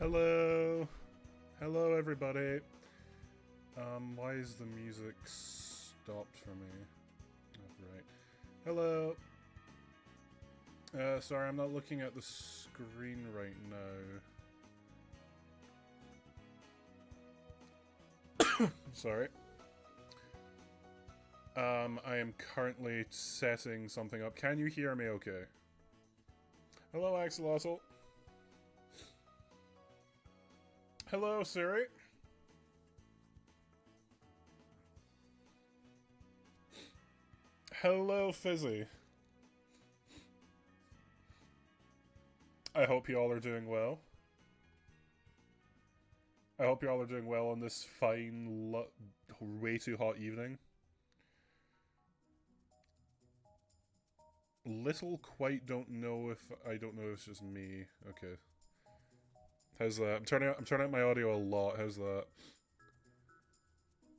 Hello. Hello, everybody. Why is the music stopped for me? Oh, right. Hello. Sorry, I'm not looking at the screen right now. Sorry. I am currently setting something up. Can you hear me okay? Hello, Axolotl. Hello, Siri. Hello, Fizzy. I hope you all are doing well. I hope you all are doing well on this fine, way too hot evening. Little quite don't know if it's just me. Okay. How's that? I'm turning out my audio a lot. How's that?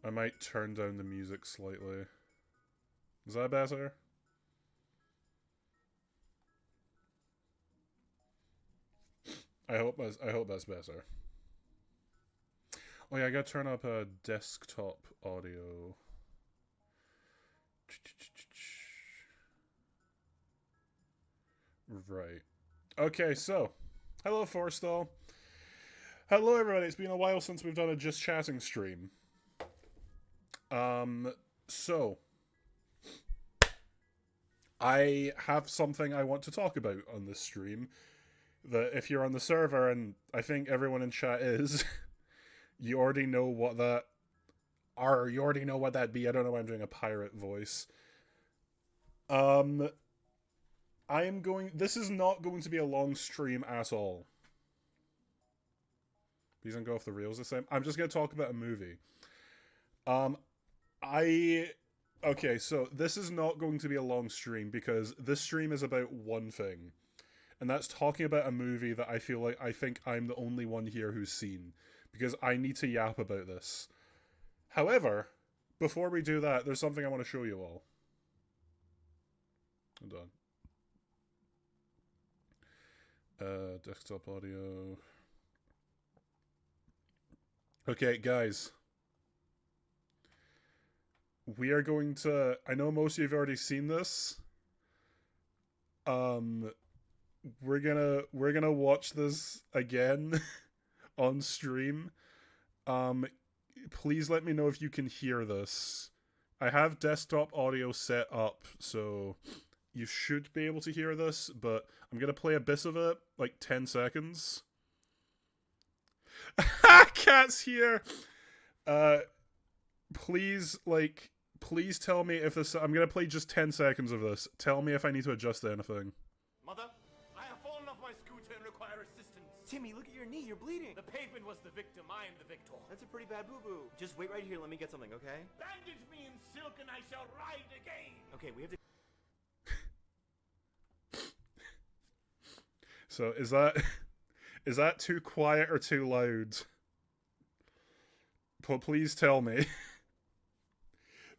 I might turn down the music slightly. Is that better? I hope that's better. Oh yeah, I gotta turn up a desktop audio. Right. Okay, so hello, Forstall. Hello, everybody. It's been a while since we've done a Just Chatting stream. So I have something I want to talk about on this stream that if you're on the server, and I think everyone in chat is, you already know what that are. You already know what that be. I don't know why I'm doing a pirate voice. This is not going to be a long stream at all. Please don't go off the rails this time. I'm just going to talk about a movie. Okay, so this is not going to be a long stream because this stream is about one thing. And that's talking about a movie that I think I'm the only one here who's seen. Because I need to yap about this. However, before we do that, there's something I want to show you all. Hold on. Desktop audio. Okay, guys. We are going to... I know most of you have already seen this. We're gonna watch this again on stream. Please let me know if you can hear this. I have desktop audio set up, so you should be able to hear this, but I'm gonna play a bit of it, like 10 seconds. Cat's here! Please tell me if this... I'm gonna play just 10 seconds of this. Tell me if I need to adjust anything. Mother, I have fallen off my scooter and require assistance. Timmy, look at your knee. You're bleeding. The pavement was the victim. I am the victor. That's a pretty bad boo-boo. Just wait right here. Let me get something, okay? Bandage me in silk and I shall ride again. Okay, we have to... So, is that too quiet or too loud? Please tell me.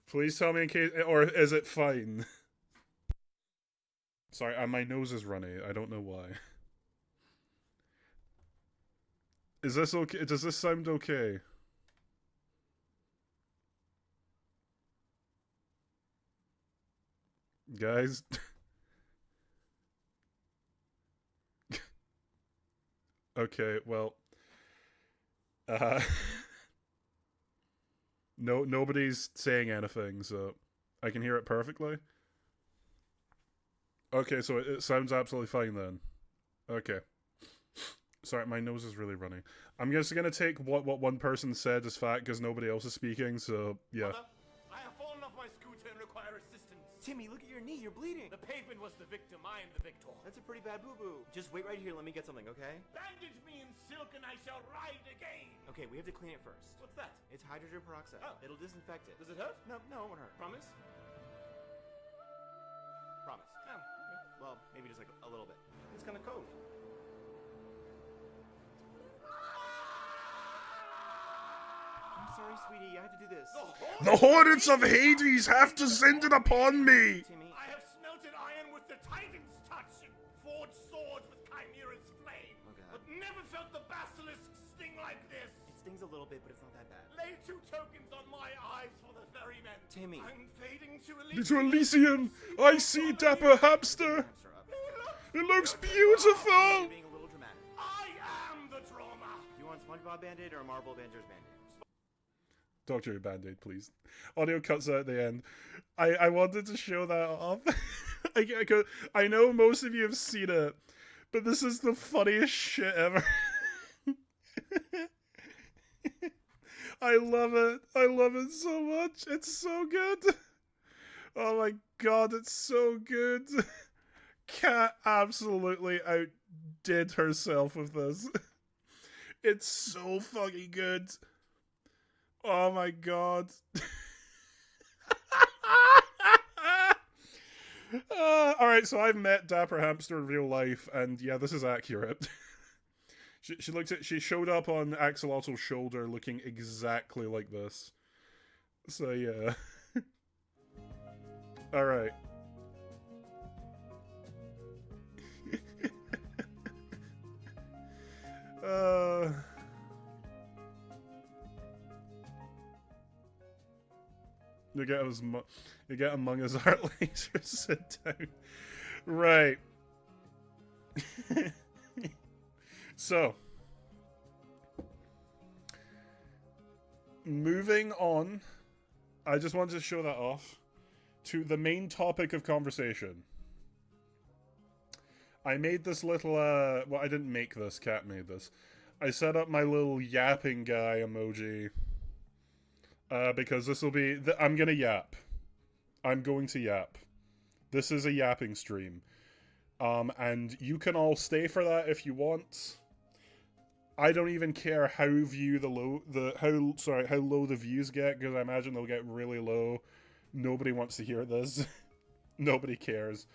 Please tell me in case... Or is it fine? Sorry, my nose is runny. I don't know why. Is this okay? Does this sound okay? Guys? Okay, well... Nobody's saying anything, so I can hear it perfectly. Okay, so it sounds absolutely fine then. Okay. Sorry, my nose is really running. I'm just gonna take what one person said as fact because nobody else is speaking, so yeah. Mother, I have fallen off my scooter and require assistance. Timmy, look at your knee. You're bleeding. The pavement was the victim. I am the victor. That's a pretty bad boo-boo. Just wait right here. Let me get something, okay? Bandage me in silk and I shall ride again. Okay, we have to clean it first. What's that? It's hydrogen peroxide. Oh. It'll disinfect it. Does it hurt? No, it won't hurt. Promise? Promise. Oh, okay. Well, maybe just like a little bit. It's kind of cold. I'm sorry, sweetie. I have to do this. The hornets of Hades have descended upon me! Timmy. I have smelted iron with the Titan's touch and forged swords with Chimera's flame. Oh, God. But never felt the basilisk like this? It stings a little bit, but it's not that bad. Lay 2 tokens on my eyes for the ferryman. Timmy. I'm fading to To Elysium, I see Dapper Hamster. Hamster up. It looks beautiful. Being a little dramatic. I am the drama. Do you want SpongeBob Band-Aid or a Marble Avengers Band-Aid? Dr. Who Band-Aid, please. Audio cuts out at the end. I wanted to show that off. I know most of you have seen it, but this is the funniest shit ever. I love it. I love it so much. It's so good. Oh my god, it's so good. Kat absolutely outdid herself with this. It's so fucking good. Oh my god. Alright, so I've met Dapper Hamster in real life, and yeah, this is accurate. She showed up on Axolotl's shoulder looking exactly like this. So yeah. Alright. You get Among Us art laser, sit down. Right. So, moving on, I just wanted to show that off to the main topic of conversation. I made this little, well, I didn't make this, Kat made this. I set up my little yapping guy emoji, because this will be, I'm gonna yap. I'm going to yap. This is a yapping stream. And you can all stay for that if you want. I don't even care how low the views get, because I imagine they'll get really low. Nobody wants to hear this. Nobody cares.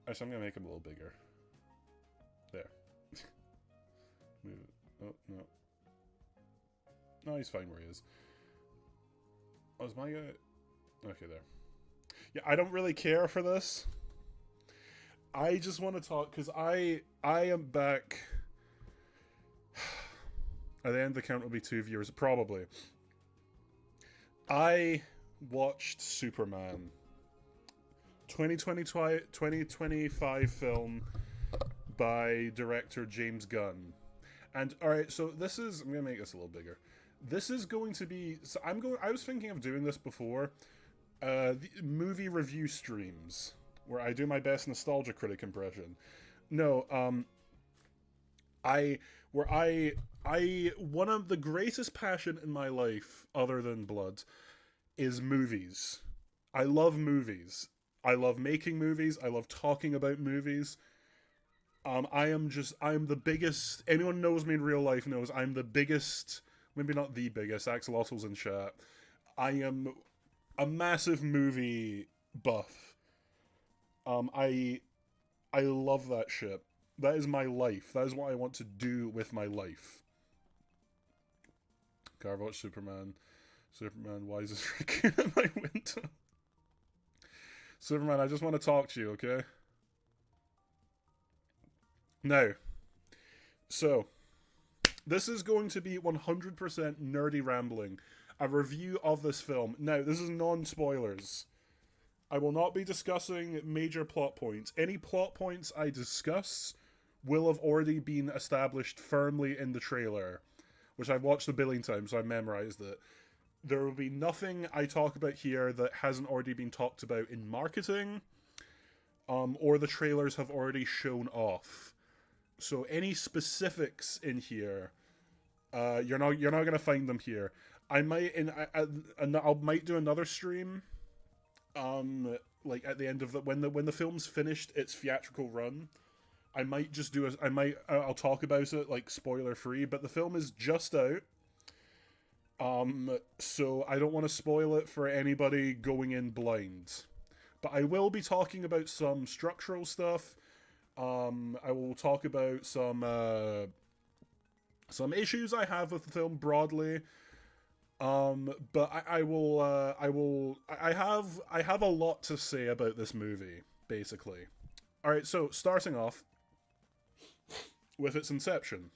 Actually, I'm gonna make him a little bigger. There. Move it. Oh, no. No, he's fine where he is. Oh, is my guy... Okay, there. Yeah, I don't really care for this. I just want to talk, because I am back... At the end of the count will be 2 viewers, probably. I watched Superman. 2025 film by director James Gunn. And, alright, so this is... I'm going to make this a little bigger. This is going to be... So I was thinking of doing this before. The movie review streams. Where I do my best nostalgia critic impression. No, one of the greatest passion in my life, other than blood, is movies. I love movies. I love making movies. I love talking about movies. I'm the biggest, anyone knows me in real life knows I'm the biggest, maybe not the biggest, Axolotl's in chat. I am a massive movie buff. I love that shit. That is my life. That is what I want to do with my life. Okay, I've watched Superman. Superman, why is this raccoon at my window? Superman, I just want to talk to you, okay? Now, so, this is going to be 100% nerdy rambling. A review of this film. Now, this is non-spoilers. I will not be discussing major plot points. Any plot points I discuss will have already been established firmly in the trailer, which I've watched a billion times, so I memorized it. There will be nothing I talk about here that hasn't already been talked about in marketing, or the trailers have already shown off. So any specifics in here, you're not gonna find them here. I might I might do another stream, like at the end of when the film's finished its theatrical run. I might just do I'll talk about it like spoiler free, but the film is just out. So I don't want to spoil it for anybody going in blind. But I will be talking about some structural stuff. I will talk about some issues I have with the film broadly. But I have a lot to say about this movie, basically. Alright, so starting off with its inception.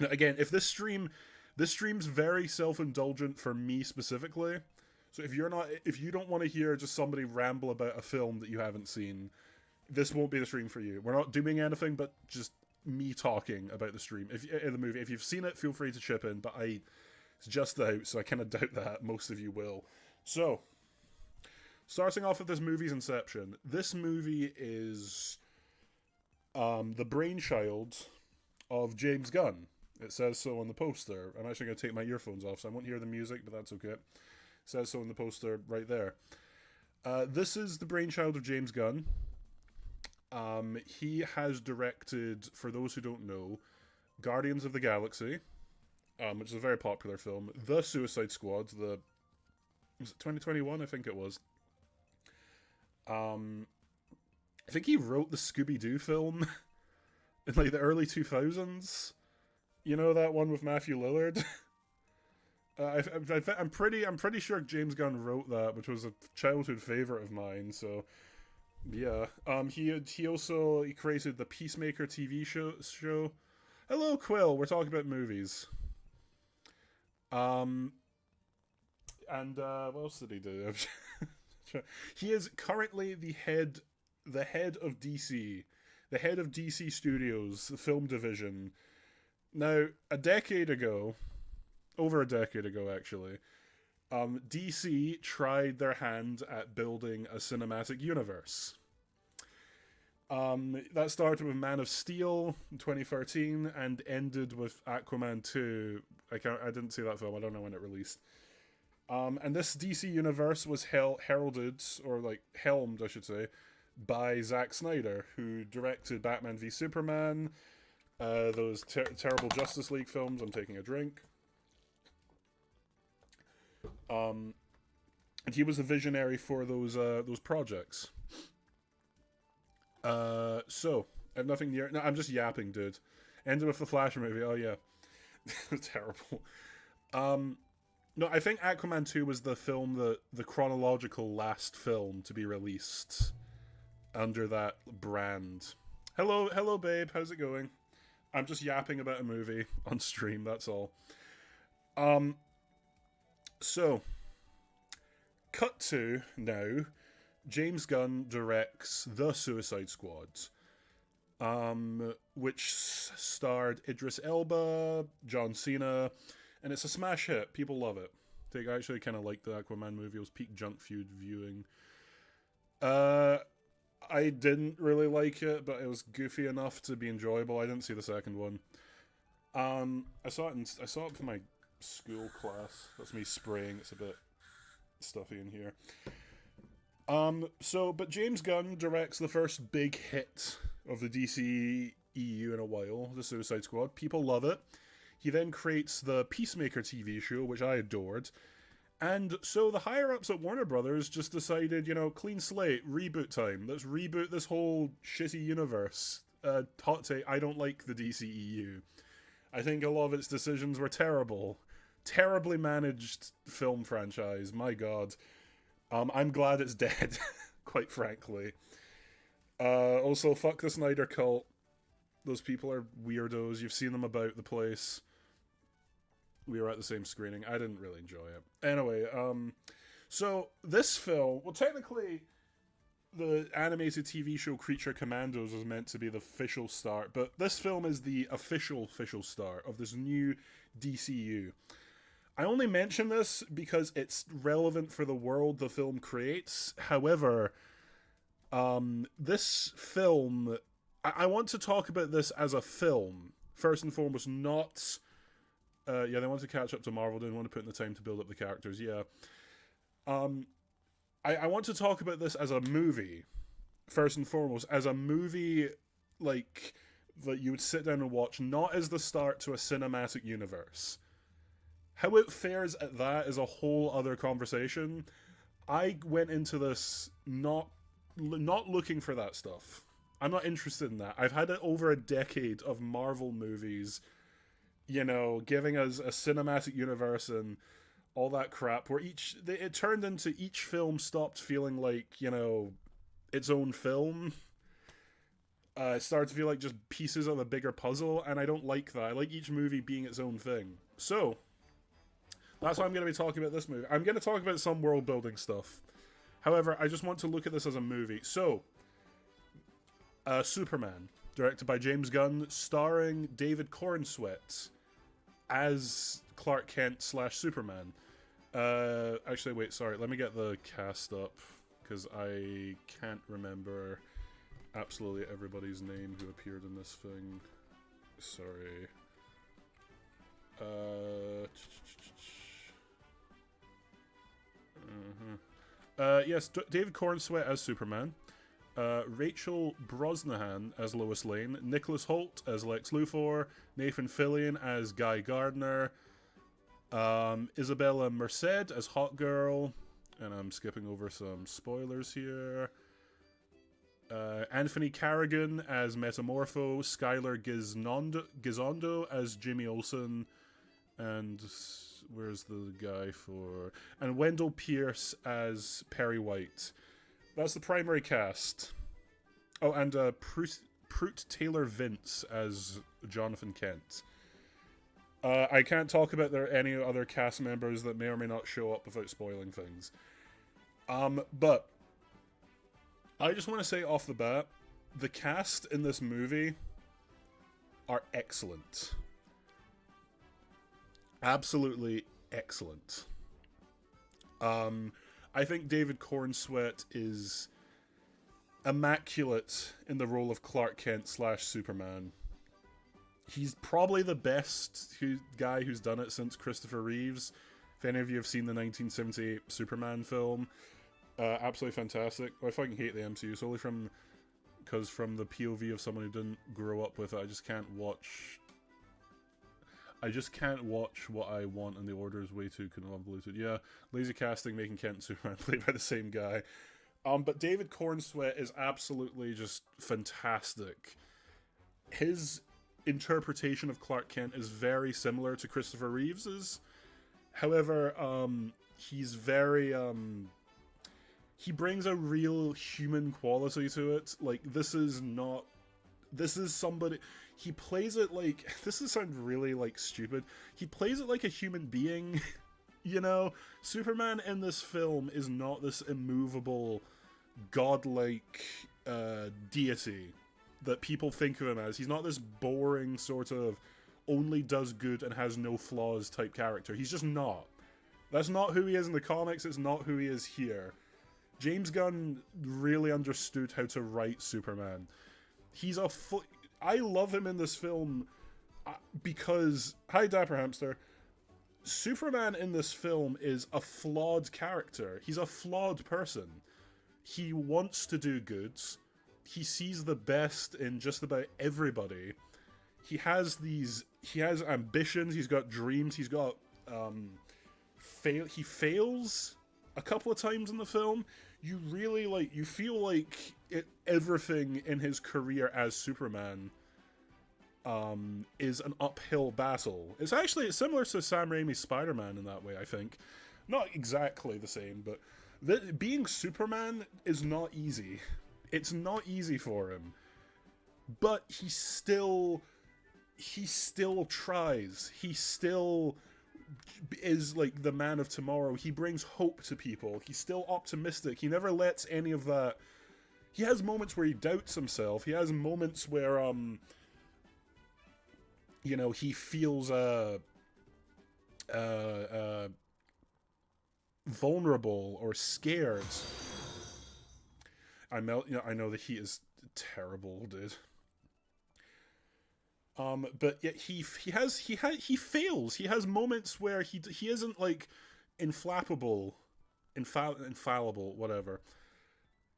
Now, again, if this stream's very self-indulgent for me specifically. So if you don't want to hear just somebody ramble about a film that you haven't seen, this won't be the stream for you. We're not doing anything but just me talking about the stream. If in the movie, if you've seen it, feel free to chip in. But it's just out, so I kind of doubt that most of you will. So, starting off with this movie's inception, this movie is the brainchild of James Gunn. It says so on the poster. I'm actually going to take my earphones off, so I won't hear the music, but that's okay. It says so on the poster right there. This is the brainchild of James Gunn. He has directed, for those who don't know, Guardians of the Galaxy, which is a very popular film. The Suicide Squad, was it 2021? I think it was. I think he wrote the Scooby-Doo film in like the early 2000s. You know that one with Matthew Lillard? I'm pretty sure James Gunn wrote that, which was a childhood favorite of mine. So yeah. He also created the Peacemaker TV show. Hello, Quill. We're talking about movies. And what else did he do? He is currently the head of DC, the head of DC Studios, the film division. Now, over a decade ago, actually, DC tried their hand at building a cinematic universe. That started with Man of Steel in 2013 and ended with Aquaman 2. I didn't see that film. I don't know when it released. And this DC universe was helmed, I should say, by Zack Snyder, who directed Batman v Superman, those terrible Justice League films. I'm taking a drink. And he was the visionary for those projects. So I have nothing near. No, I'm just yapping, dude. Ended with the Flash movie. Oh yeah, terrible. No, I think Aquaman 2 was the film the chronological last film to be released under that brand. Hello, babe. How's it going? I'm just yapping about a movie on stream. That's all. So, cut to now. James Gunn directs The Suicide Squad, which starred Idris Elba, John Cena, and it's a smash hit. People love it. I actually kind of liked the Aquaman movie. It was peak junk food viewing. I didn't really like it, but it was goofy enough to be enjoyable. I didn't see the second one. I saw it for my school class. That's me spraying. It's a bit stuffy in here. But James Gunn directs the first big hit of the DC EU in a while, The Suicide Squad. People love it. He then creates the Peacemaker TV show, which I adored. And so the higher-ups at Warner Brothers just decided, clean slate, reboot time. Let's reboot this whole shitty universe. Hot take, I don't like the DCEU. I think a lot of its decisions were terrible. Terribly managed film franchise, my god. I'm glad it's dead, quite frankly. Also, fuck the Snyder Cult. Those people are weirdos. You've seen them about the place. We were at the same screening. I didn't really enjoy it. Anyway, so this film, well, technically, the animated TV show Creature Commandos was meant to be the official start, but this film is the official start of this new DCU. I only mention this because it's relevant for the world the film creates. However, this film, I want to talk about this as a film, first and foremost, not... they want to catch up to Marvel, didn't want to put in the time to build up the characters, yeah. I want to talk about this as a movie, first and foremost, as a movie, like, that you would sit down and watch, not as the start to a cinematic universe. How it fares at that is a whole other conversation. I went into this not looking for that stuff. I'm not interested in that. I've had over a decade of Marvel movies, giving us a cinematic universe and all that crap, where it turned into each film stopped feeling like, its own film. It started to feel like just pieces of a bigger puzzle, and I don't like that. I like each movie being its own thing. So, that's why I'm going to be talking about this movie. I'm going to talk about some world building stuff. However, I just want to look at this as a movie. So, Superman, directed by James Gunn, starring David Corenswet as Clark Kent / Superman. Actually, wait, sorry. Let me get the cast up, because I can't remember absolutely everybody's name who appeared in this thing. Sorry. Yes, David Corenswet as Superman. Rachel Brosnahan as Lois Lane. Nicholas Hoult as Lex Luthor. Nathan Fillion as Guy Gardner. Isabella Merced as Hawk Girl. And I'm skipping over some spoilers here. Anthony Carrigan as Metamorpho. Skylar Gizondo as Jimmy Olsen. And where's the guy for... And Wendell Pierce as Perry White. That's the primary cast. Oh, and Prute Taylor Vince as Jonathan Kent. I can't talk about any other cast members that may or may not show up without spoiling things. But I just want to say off the bat, the cast in this movie are excellent. Absolutely excellent. I think David Corenswet is immaculate in the role of Clark Kent / Superman. He's probably the best guy who's done it since Christopher Reeves. If any of you have seen the 1978 Superman film, absolutely fantastic. I fucking hate the MCU solely because from the POV of someone who didn't grow up with it, I just can't watch what I want, and the order is way too convoluted. Yeah, lazy casting, making Kent and Superman played by the same guy. But David Corenswet is absolutely just fantastic. His interpretation of Clark Kent is very similar to Christopher Reeves's. However, he's very... he brings a real human quality to it. Like, this is somebody... He plays it like... This is sound really, like, stupid. He plays it like a human being, you know? Superman in this film is not this immovable, godlike deity that people think of him as. He's not this boring sort of only does good and has no flaws type character. He's just not. That's not who he is in the comics. It's not who he is here. James Gunn really understood how to write Superman. He's I love him in this film because... Hi, Dapper Hamster. Superman in this film is a flawed character. He's a flawed person. He wants to do good. He sees the best in just about everybody. He has ambitions. He's got dreams. He's got... He fails a couple of times in the film. You really, you feel like everything in his career as Superman is an uphill battle. It's similar to Sam Raimi's Spider-Man in that way, I think. Not exactly the same, but being Superman is not easy. It's not easy for him. But he still tries. He still is like the man of tomorrow. He brings hope to people. He's still optimistic. He never lets any of that... He has moments where he doubts himself. He has moments where, he feels, vulnerable or scared. I know the heat is terrible, dude. But yet he fails. He has moments where he isn't like infallible, whatever.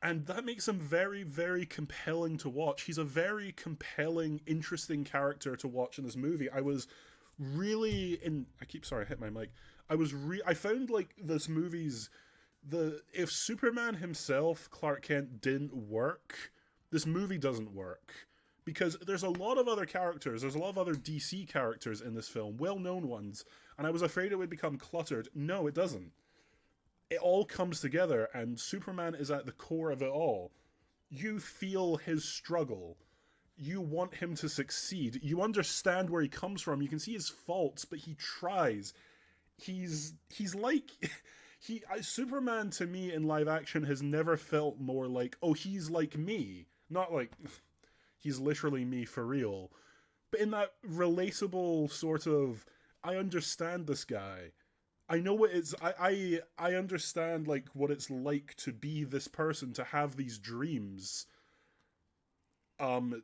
And that makes him very, very compelling to watch. He's a very compelling, interesting character to watch in this movie. I was really I hit my mic. I found like this movie's if Superman himself, Clark Kent, didn't work, this movie doesn't work. Because there's a lot of other characters, there's a lot of other DC characters in this film, well-known ones, and I was afraid it would become cluttered. No, it doesn't. It all comes together, and Superman is at the core of it all. You feel his struggle. you want him to succeed. You understand where he comes from. You can see his faults, but he tries. He's like Superman to me in live action has never felt more like, oh, he's like me. Not like he's literally me for real. But in that relatable sort of, I understand this guy. I know what it's I understand like what it's like to be this person, to have these dreams. And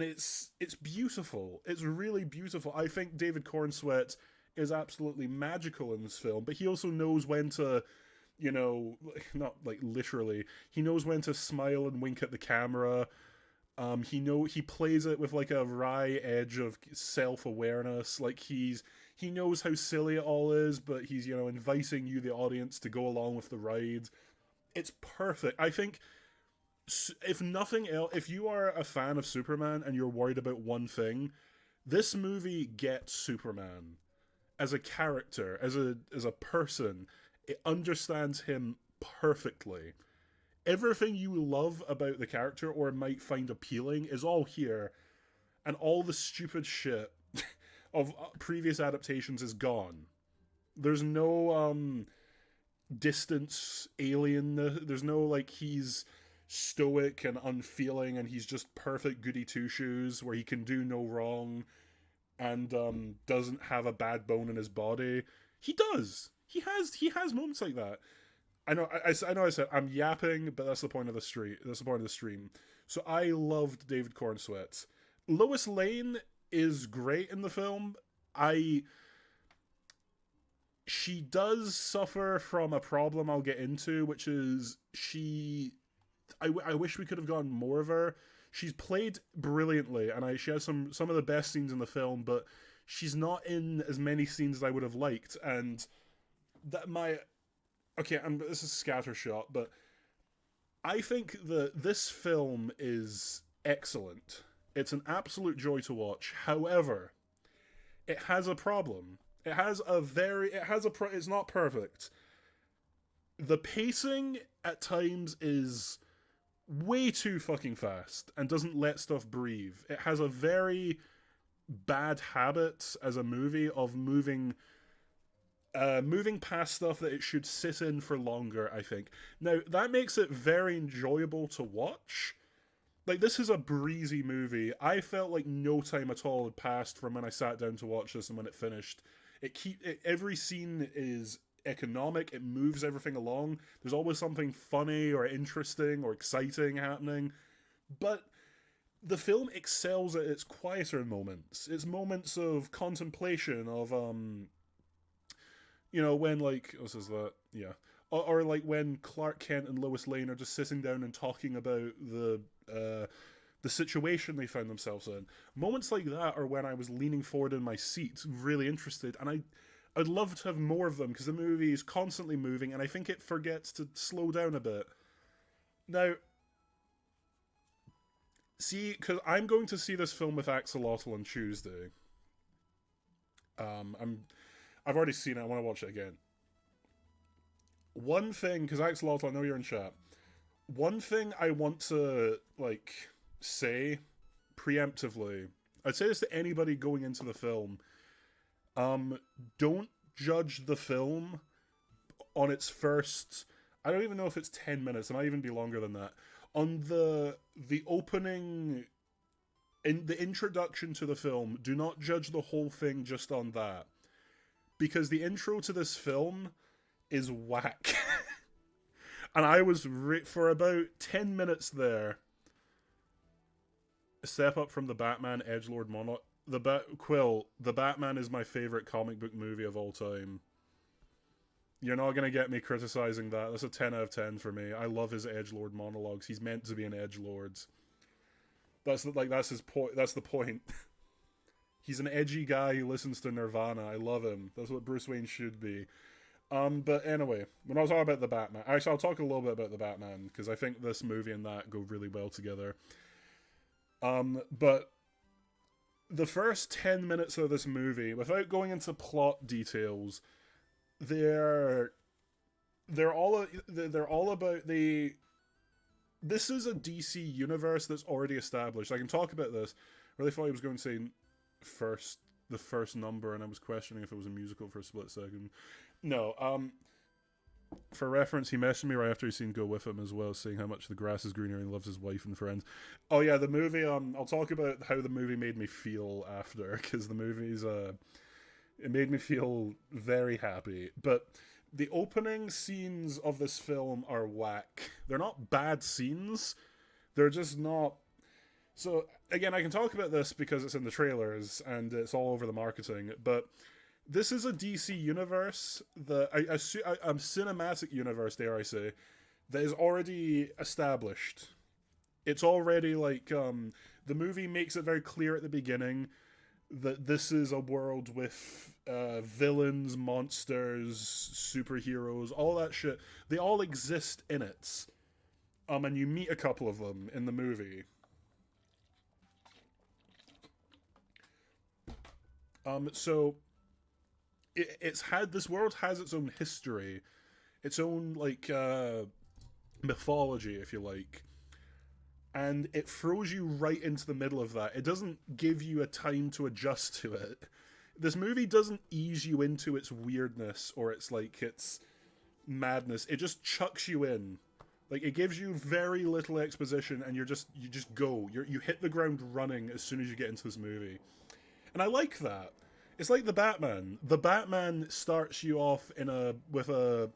it's beautiful. It's really beautiful. I think David Cornsweet is absolutely magical in this film, but he also knows when to, you know, not like literally, he knows when to smile and wink at the camera. He plays it with like a wry edge of self-awareness. Like he knows how silly it all is, but he's, you know, inviting you, the audience, to go along with the ride. It's perfect. I think, if nothing else, if you are a fan of Superman and you're worried about one thing, this movie gets Superman as a character, as a person. It understands him perfectly. Everything you love about the character or might find appealing is all here, and all the stupid shit of previous adaptations is gone. There's no distance alien. There's no like he's stoic and unfeeling and he's just perfect goody two shoes where he can do no wrong and doesn't have a bad bone in his body. He does. He has moments like that. I know I said I'm yapping, but that's the point of the stream. That's the point of the stream. So I loved David Cornsweet. Lois Lane is great in the film. She does suffer from a problem I'll get into, which is I wish we could have gotten more of her. She's played brilliantly, and she has some of the best scenes in the film, but she's not in as many scenes as I would have liked. And this is scattershot, but I think that this film is excellent. It's an absolute joy to watch. However, it has a problem. It's not perfect. The pacing at times is way too fucking fast and doesn't let stuff breathe. It has a very bad habit as a movie of moving past stuff that it should sit in for longer, I think. Now, that makes it very enjoyable to watch. Like, this is a breezy movie. I felt like no time at all had passed from when I sat down to watch this and when it finished. Every scene is economic. It moves everything along. There's always something funny or interesting or exciting happening. But the film excels at its quieter moments. Its moments of contemplation, of when like, what is that? Yeah. Or like when Clark Kent and Lois Lane are just sitting down and talking about the situation they found themselves in. Moments like that are when I was leaning forward in my seat, really interested, and I'd love to have more of them, because the movie is constantly moving, and I think it forgets to slow down a bit. Now, because I'm going to see this film with Axolotl on Tuesday. I've already seen it, I want to watch it again. One thing, because Axolotl, I know you're in chat. One thing I want to, say preemptively, I'd say this to anybody going into the film, don't judge the film on its first, I don't even know if it's 10 minutes, it might even be longer than that, on the opening, in the introduction to the film. Do not judge the whole thing just on that, because the intro to this film is whack. And I was for about 10 minutes there. A step up from the Batman edgelord monologue. Quill, the Batman is my favorite comic book movie of all time. You're not gonna get me criticizing that. That's a 10 out of 10 for me. I love his edgelord monologues. He's meant to be an edgelord. That's his point. That's the point. He's an edgy guy who listens to Nirvana. I love him. That's what Bruce Wayne should be. But anyway, when I was talking about the Batman, actually I'll talk a little bit about the Batman, because I think this movie and that go really well together. But the first 10 minutes of this movie, without going into plot details, they're all about, they this is a DC universe that's already established. I can talk about this. I really thought he was going to say the first number, and I was questioning if it was a musical for a split second. No, for reference, he messaged me right after he's seen Go With Him as well, saying how much the grass is greener and he loves his wife and friends. Oh yeah, the movie, I'll talk about how the movie made me feel after, because the movie's, it made me feel very happy. But the opening scenes of this film are whack. They're not bad scenes, they're just not... So, again, I can talk about this because it's in the trailers and it's all over the marketing, but this is a DC universe, a cinematic universe, dare I say, that is already established. It's already, like, the movie makes it very clear at the beginning that this is a world with villains, monsters, superheroes, all that shit. They all exist in it. And you meet a couple of them in the movie. So this world has its own history, its own like mythology, if you like, and it throws you right into the middle of that. It doesn't give you a time to adjust to it. This movie doesn't ease you into its weirdness or its madness. It just chucks you in. Like, it gives you very little exposition, and you just go. You hit the ground running as soon as you get into this movie. And I like that. It's like the Batman. The Batman starts you off with a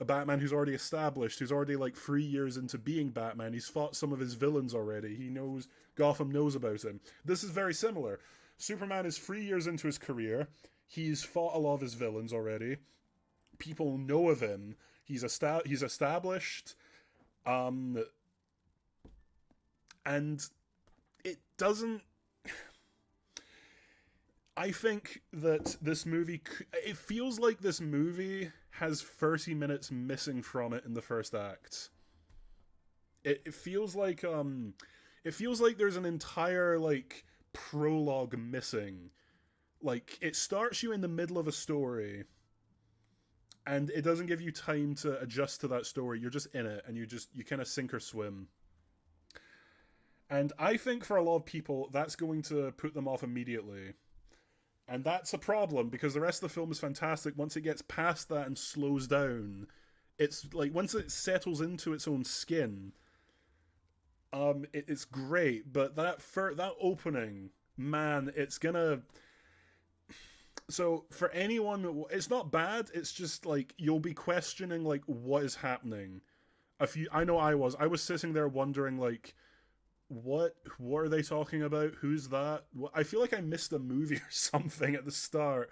Batman who's already established, who's already like 3 years into being Batman. He's fought some of his villains already. He knows, Gotham knows about him. This is very similar. Superman is 3 years into his career. He's fought a lot of his villains already. People know of him. He's established. And it doesn't... I think that this movie... It feels like this movie has 30 minutes missing from it in the first act. It feels like... It feels like there's an entire, like, prologue missing. Like, it starts you in the middle of a story, and it doesn't give you time to adjust to that story. You're just in it, and you kind of sink or swim. And I think for a lot of people, that's going to put them off immediately. And that's a problem, because the rest of the film is fantastic. Once it gets past that and slows down, it's like, once it settles into its own skin, it's great. But that opening, man, it's gonna... So, for anyone, it's not bad, it's just, like, you'll be questioning, like, what is happening. I know I was sitting there wondering, like, what are they talking about? Who's that? I feel like I missed a movie or something at the start.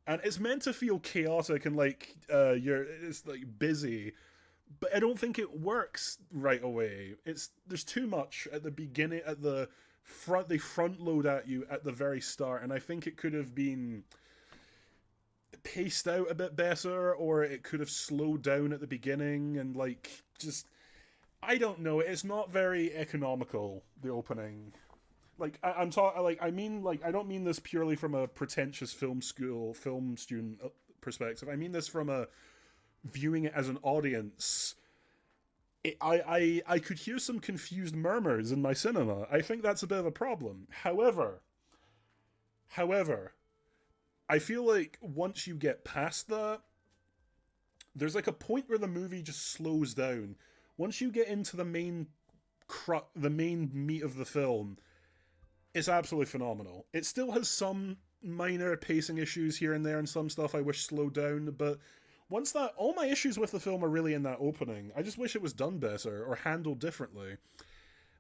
And it's meant to feel chaotic and like it's like busy, but I don't think it works right away. There's too much at the beginning, at the front. They front load at you at the very start, and I think it could have been paced out a bit better, or it could have slowed down at the beginning and like just... I don't know. It's not very economical, the opening. Like, I don't mean this purely from a pretentious film student perspective. I mean this from a viewing it as an audience. I could hear some confused murmurs in my cinema. I think that's a bit of a problem. However, I feel like once you get past that, there's like a point where the movie just slows down. Once you get into the main meat of the film, it's absolutely phenomenal. It still has some minor pacing issues here and there, and some stuff I wish slowed down, but once that... All my issues with the film are really in that opening. I just wish it was done better, or handled differently.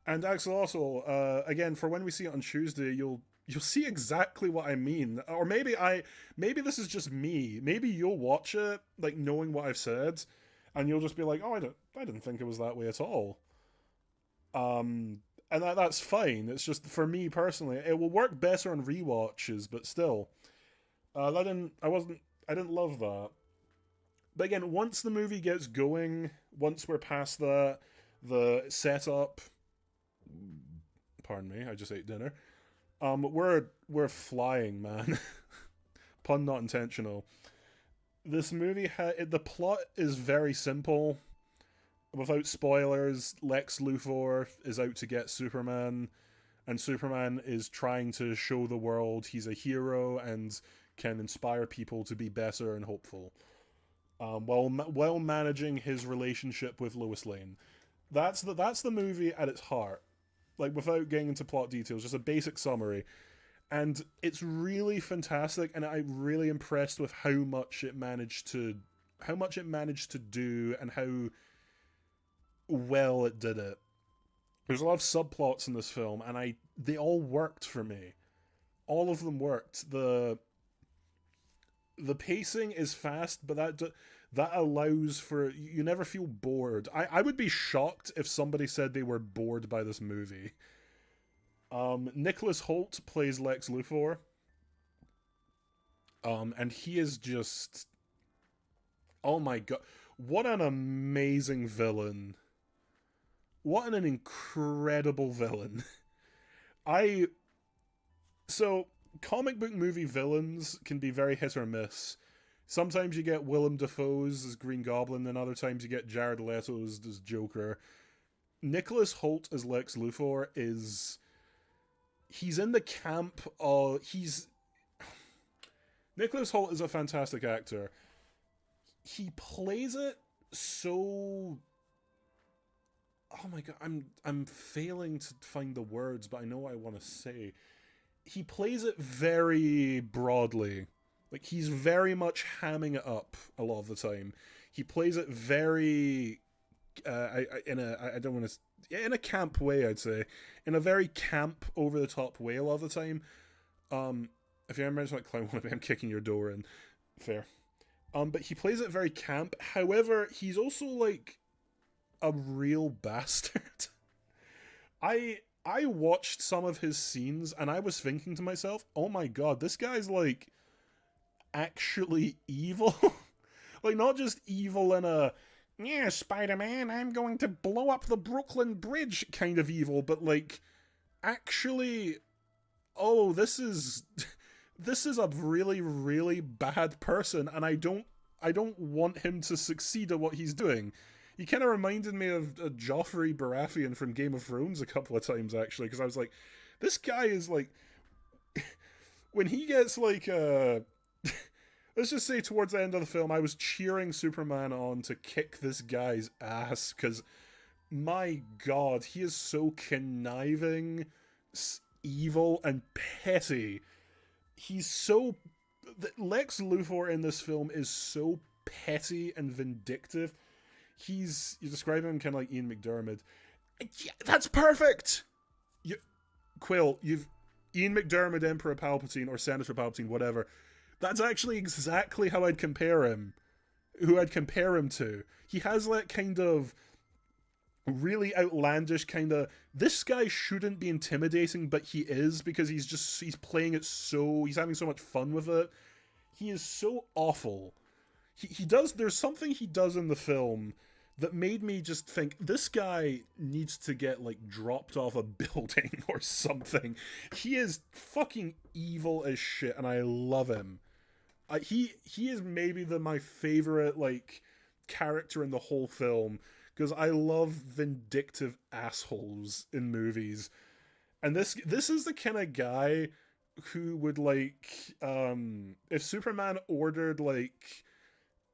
And Axel, also, again, for when we see it on Tuesday, you'll see exactly what I mean. Or maybe this is just me. Maybe you'll watch it, like, knowing what I've said, and you'll just be like, oh, I didn't think it was that way at all. And that's fine. It's just, for me personally, it will work better on rewatches, but still. I didn't love that. But again, once the movie gets going, once we're past that, the setup... Pardon me, I just ate dinner. We're flying, man. Pun not intentional. This movie the plot is very simple. without spoilers, Lex Luthor is out to get Superman, and Superman is trying to show the world he's a hero and can inspire people to be better and hopeful, while managing his relationship with Lois Lane. That's the movie at its heart. Like, without getting into plot details, just a basic summary. And it's really fantastic, and I'm really impressed with how much it managed to do, and how well it did it. There's a lot of subplots in this film, and they all worked for me. All of them worked. The pacing is fast, but that allows for, you never feel bored. I would be shocked if somebody said they were bored by this movie. Nicholas Hoult plays Lex Luthor. And he is just, oh my god, what an amazing villain. What an incredible villain. So, comic book movie villains can be very hit or miss. Sometimes you get Willem Dafoe's as Green Goblin, and other times you get Jared Leto's as Joker. Nicholas Hoult as Lex Luthor he's in the camp of, Nicholas Hoult is a fantastic actor. He plays it so, oh my god, I'm failing to find the words, but I know what I want to say. He plays it very broadly. Like, he's very much hamming it up a lot of the time. He plays it very, in a camp way, I'd say. In a very camp, over-the-top way a lot of the time. If you remember like Clown Wannabe, I'm kicking your door in. Fair. But he plays it very camp. However, he's also, like, a real bastard. I watched some of his scenes, and I was thinking to myself, oh my god, this guy's, like, actually evil. Like, not just evil in a, yeah, Spider-Man, I'm going to blow up the Brooklyn Bridge kind of evil, but, like, actually, oh, this is a really, really bad person, and I don't want him to succeed at what he's doing. He kind of reminded me of Joffrey Baratheon from Game of Thrones a couple of times, actually, because I was like, this guy is, like, when he gets, like, let's just say towards the end of the film, I was cheering Superman on to kick this guy's ass, because, my god, he is so conniving, evil, and petty. Lex Luthor in this film is so petty and vindictive. You describe him kind of like Ian McDiarmid. Yeah, that's perfect! You've Ian McDiarmid, Emperor Palpatine, or Senator Palpatine, whatever. That's actually exactly how I'd compare him. Who I'd compare him to. He has that kind of really outlandish kind of, this guy shouldn't be intimidating, but he is, because he's playing it so, he's having so much fun with it. He is so awful. There's something he does in the film that made me just think, this guy needs to get, like, dropped off a building or something. He is fucking evil as shit, and I love him. He is maybe my favorite, like, character in the whole film, because I love vindictive assholes in movies. And this is the kind of guy who would, like, if Superman ordered, like,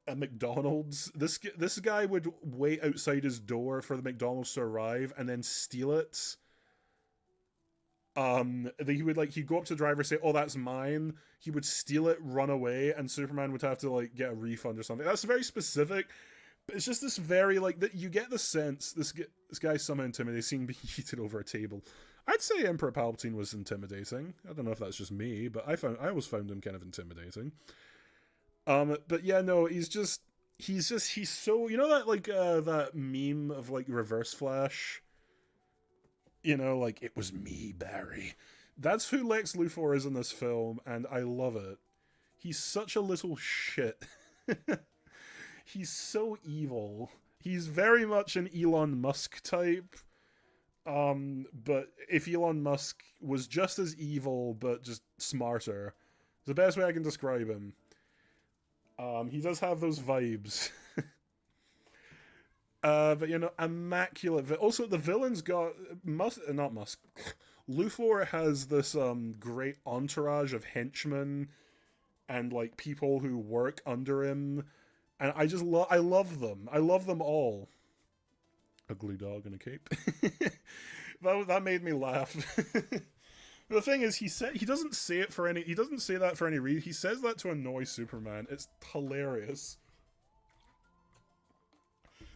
a McDonald's, this guy would wait outside his door for the McDonald's to arrive and then steal it. He'd go up to the driver, say, oh, that's mine. He would steal it, run away, and Superman would have to, like, get a refund or something. That's very specific, but it's just this very, like, that you get the sense this guy's somehow intimidating, seeing being heated over a table. I'd say Emperor Palpatine was intimidating. I don't know if that's just me, but I always found him kind of intimidating. But yeah, no, he's so, you know that, like, that meme of, like, Reverse Flash? You know, like, it was me, Barry. That's who Lex Luthor is in this film, and I love it. He's such a little shit. He's so evil. He's very much an Elon Musk type. But if Elon Musk was just as evil, but just smarter, it's the best way I can describe him. He does have those vibes. But immaculate. Also, the villain's got not Musk. Luthor has this great entourage of henchmen and like people who work under him, and I love them. I love them all. Ugly dog in a cape. That made me laugh. The thing is, he doesn't say that for any reason. He says that to annoy Superman. It's hilarious.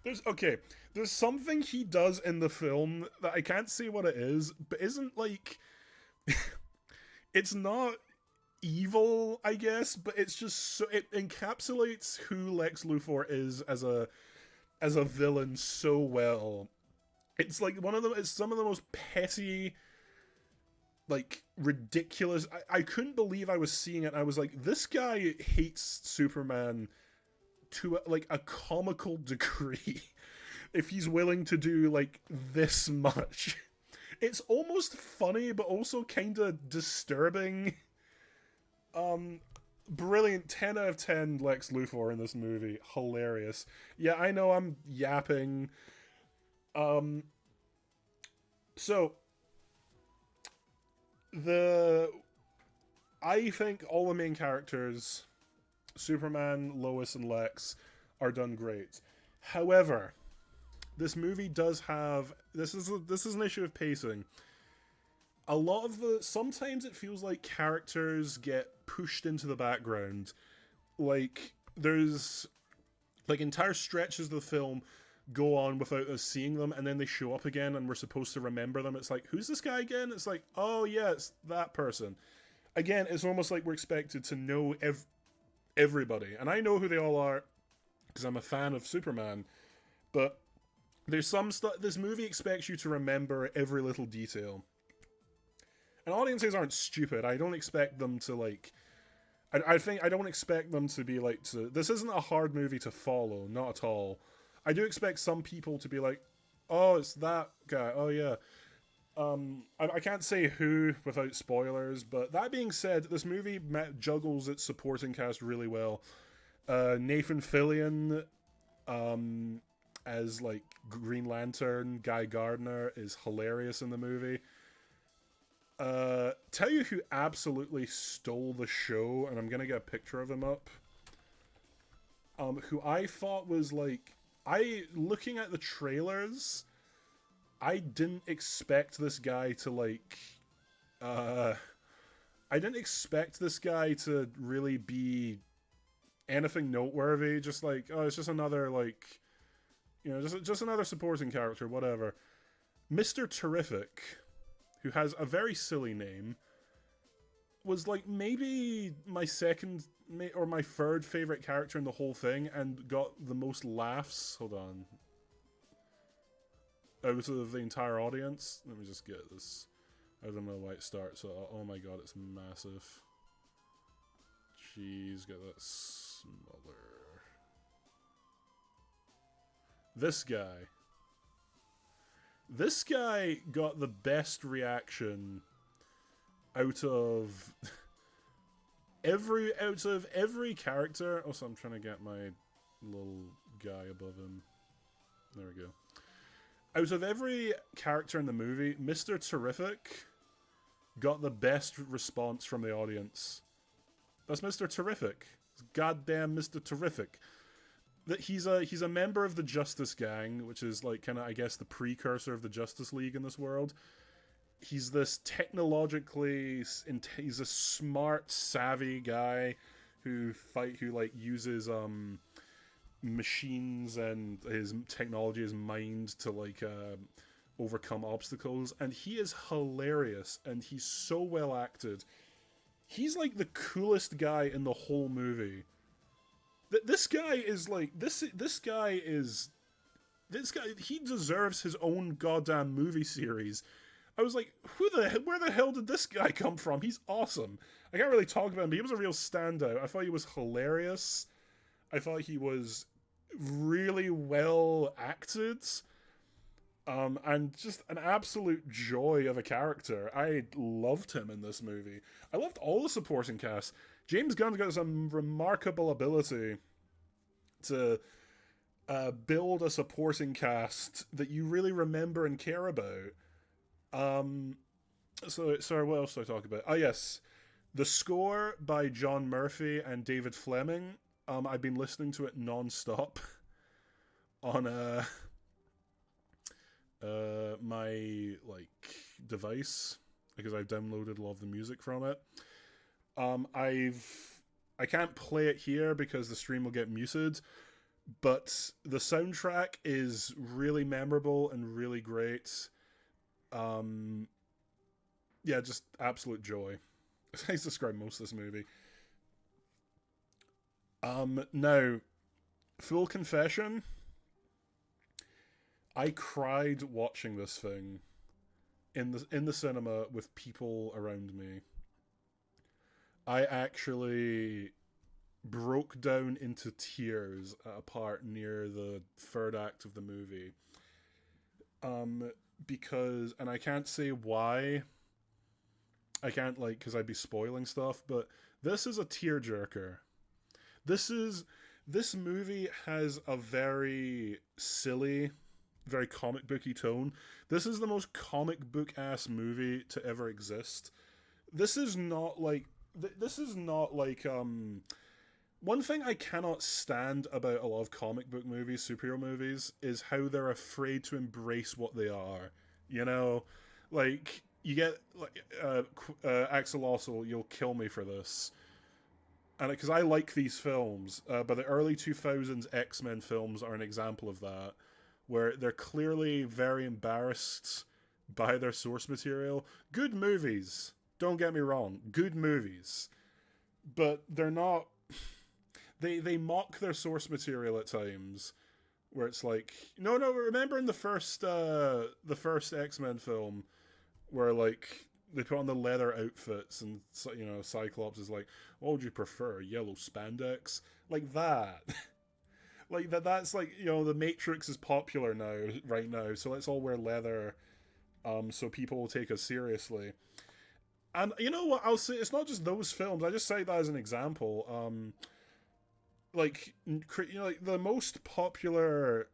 There's something he does in the film that I can't say what it is, but isn't like it's not evil, I guess, but it's just so it encapsulates who Lex Luthor is as a villain so well. It's like it's some of the most petty, like ridiculous. I couldn't believe I was seeing it. I was like, this guy hates Superman to like a comical degree. If he's willing to do like this much, it's almost funny, but also kind of disturbing. Brilliant. 10 out of 10 Lex Luthor in this movie. Hilarious. Yeah, I know I'm yapping. So I think all the main characters, Superman, Lois, and Lex, are done great. However, this movie does have this is an issue of pacing. A lot of sometimes it feels like characters get pushed into the background. Like there's like entire stretches of the film go on without us seeing them, and then they show up again and we're supposed to remember them. It's like, who's this guy again? It's like, oh yeah, it's that person. Again, it's almost like we're expected to know everybody, and I know who they all are because I'm a fan of Superman, but there's some stuff this movie expects you to remember every little detail. And audiences aren't stupid. I don't expect them to like I don't expect them to be like this isn't a hard movie to follow, not at all. I do expect some people to be like, oh, it's that guy, oh yeah. I can't say who without spoilers, but that being said, this movie juggles its supporting cast really well. Nathan Fillion, as like Green Lantern, Guy Gardner is hilarious in the movie. Tell you who absolutely stole the show, and I'm gonna get a picture of him up. Who I thought was like, looking at the trailers, I didn't expect this guy to like, I didn't expect this guy to really be anything noteworthy. Just like, oh, it's just another like, just another supporting character, whatever. Mr. Terrific, who has a very silly name, was like maybe my second or my third favorite character in the whole thing, and got the most laughs. Hold on. Out of the entire audience. Let me just get this. I don't know why it starts. Oh my god, it's massive. Jeez, get that smaller. This guy. This guy got the best reaction out of every character. Also, I'm trying to get my little guy above him. There we go. Out of every character in the movie, Mr. Terrific got the best response from the audience. That's Mr. Terrific. It's goddamn Mr. Terrific. That he's a member of the Justice Gang, which is like kind of, I guess, the precursor of the Justice League in this world. He's this he's a smart, savvy guy who like uses machines and his technology, his mind to like overcome obstacles, and he is hilarious, and he's so well acted. He's like the coolest guy in the whole movie. This guy is like this guy he deserves his own goddamn movie series. I was like, where the hell did this guy come from? He's awesome. I can't really talk about him, but he was a real standout. I thought he was hilarious. I thought he was really well acted. And just an absolute joy of a character. I loved him in this movie. I loved all the supporting cast. James Gunn's got some remarkable ability to build a supporting cast that you really remember and care about. Um, so sorry, what else did I talk about? Oh yes, the score by John Murphy and David Fleming. I've been listening to it non-stop on my like device because I've downloaded a lot of the music from it. I can't play it here because the stream will get muted, but the soundtrack is really memorable and really great. Um, yeah, just absolute joy. I describe most of this movie. Now, full confession, I cried watching this thing in the cinema with people around me. I actually broke down into tears at a part near the third act of the movie. Because, and I can't say why. I can't, like, because I'd be spoiling stuff, but this is a tearjerker. This movie has a very silly, very comic booky tone. This is the most comic book ass movie to ever exist. This is not like this is not like one thing I cannot stand about a lot of comic book movies, superhero movies, is how they're afraid to embrace what they are. You know, like you get like Axolotl, you'll kill me for this, and because I like these films, but the early 2000s X-Men films are an example of that, where they're clearly very embarrassed by their source material. Good movies, don't get me wrong, good movies, but they're not. They mock their source material at times, where it's like, no, remember in the first X-Men film, where like they put on the leather outfits and you know Cyclops is like, what would you prefer, yellow spandex, like that. Like that's like, you know, the Matrix is popular right now, so let's all wear leather so people will take us seriously. And you know what, I'll say, it's not just those films, I just say that as an example. Like, you know, like the most popular,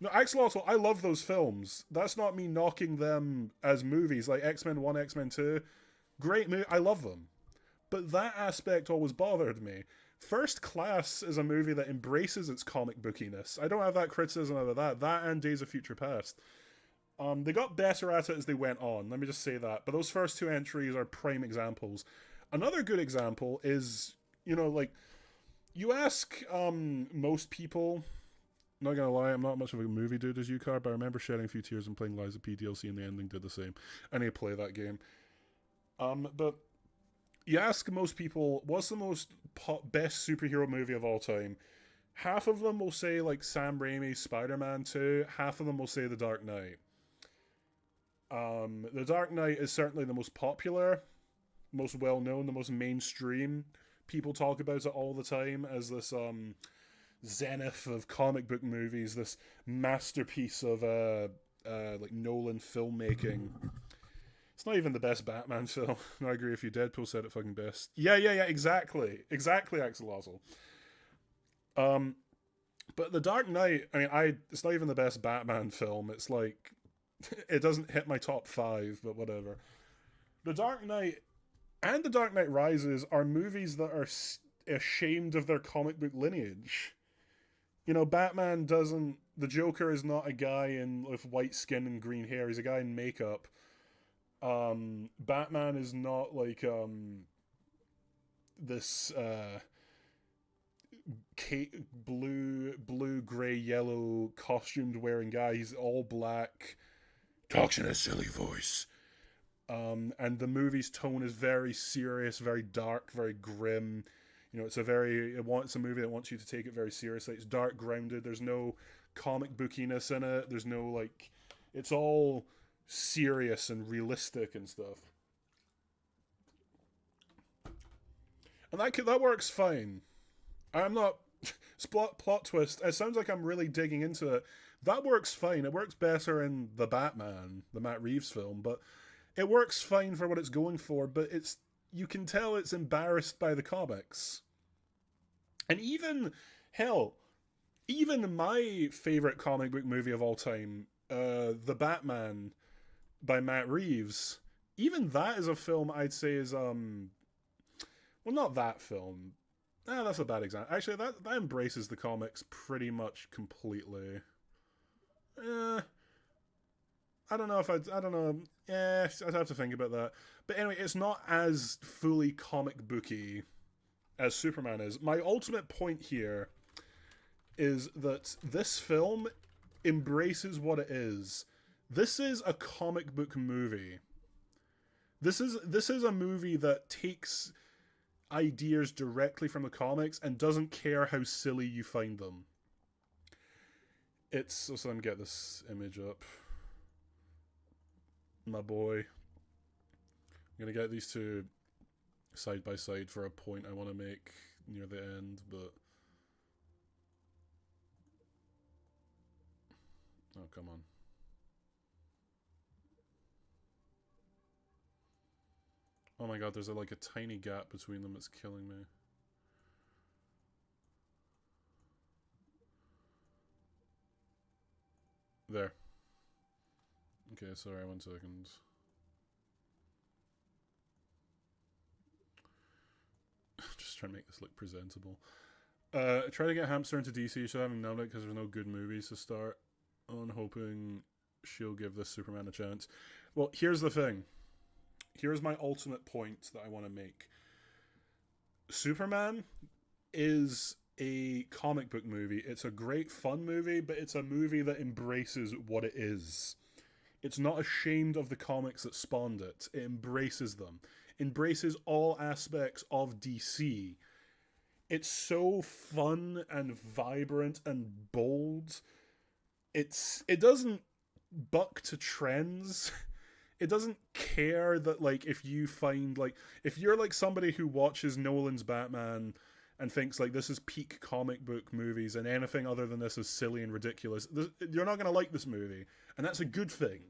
no, Axolotl, I love those films. That's not me knocking them as movies, like X-Men 1, X-Men 2. Great movie, I love them. But that aspect always bothered me. First Class is a movie that embraces its comic bookiness. I don't have that criticism of that. That and Days of Future Past. They got better at it as they went on, let me just say that. But those first two entries are prime examples. Another good example is, you know, like, you ask most people, not gonna lie, I'm not much of a movie dude as you, Car, but I remember shedding a few tears and playing Lies of P DLC, and the ending did the same. I need to play that game. But you ask most people, what's the best superhero movie of all time? Half of them will say like Sam Raimi's Spider-Man 2. Half of them will say The Dark Knight. The Dark Knight is certainly the most popular, most well-known, the most mainstream. People talk about it all the time as this zenith of comic book movies, this masterpiece of like Nolan filmmaking. It's not even the best Batman film. No, I agree with you. Deadpool said it fucking best. Yeah, exactly, Axolotl. But The Dark Knight, I mean, it's not even the best Batman film. It's like, it doesn't hit my top 5, but whatever. The Dark Knight and The Dark Knight Rises are movies that are ashamed of their comic book lineage. You know, Batman doesn't... The Joker is not a guy with white skin and green hair. He's a guy in makeup. Batman is not like this blue, grey, yellow costumed wearing guy. He's all black, talks in a silly voice. And the movie's tone is very serious, very dark, very grim. You know, it's a movie that wants you to take it very seriously. It's dark, grounded. There's no comic bookiness in it. There's no like, it's all serious and realistic and stuff. And that works fine. I'm not plot twist. It sounds like I'm really digging into it. That works fine. It works better in The Batman, the Matt Reeves film, but it works fine for what it's going for, but you can tell it's embarrassed by the comics. And even, hell, even my favorite comic book movie of all time, The Batman by Matt Reeves, even that is a film I'd say is well, not that film. That's a bad example. Actually, that embraces the comics pretty much completely. I don't know if I don't know. Yeah, I'd have to think about that. But anyway, it's not as fully comic booky as Superman is. My ultimate point here is that this film embraces what it is. This is a comic book movie. This is a movie that takes ideas directly from the comics and doesn't care how silly you find them. It's so let me get this image up. My boy. I'm gonna get these two side by side for a point I want to make near the end, but oh, come on. Oh my god, there's like a tiny gap between them. It's killing me. There. Okay, sorry, 1 second. Just trying to make this look presentable. Try to get Hamster into DC. Should haven't done it because there's no good movies to start on. Hoping she'll give this Superman a chance. Well, here's the thing. Here's my ultimate point that I want to make. Superman is a comic book movie. It's a great fun movie, but it's a movie that embraces what it is. It's not ashamed of the comics that spawned it. It embraces them. Embraces all aspects of DC. It's so fun and vibrant and bold. It doesn't buck to trends. It doesn't care that, like, if you find, like, if you're like somebody who watches Nolan's Batman and thinks like this is peak comic book movies and anything other than this is silly and ridiculous, you're not going to like this movie, and that's a good thing.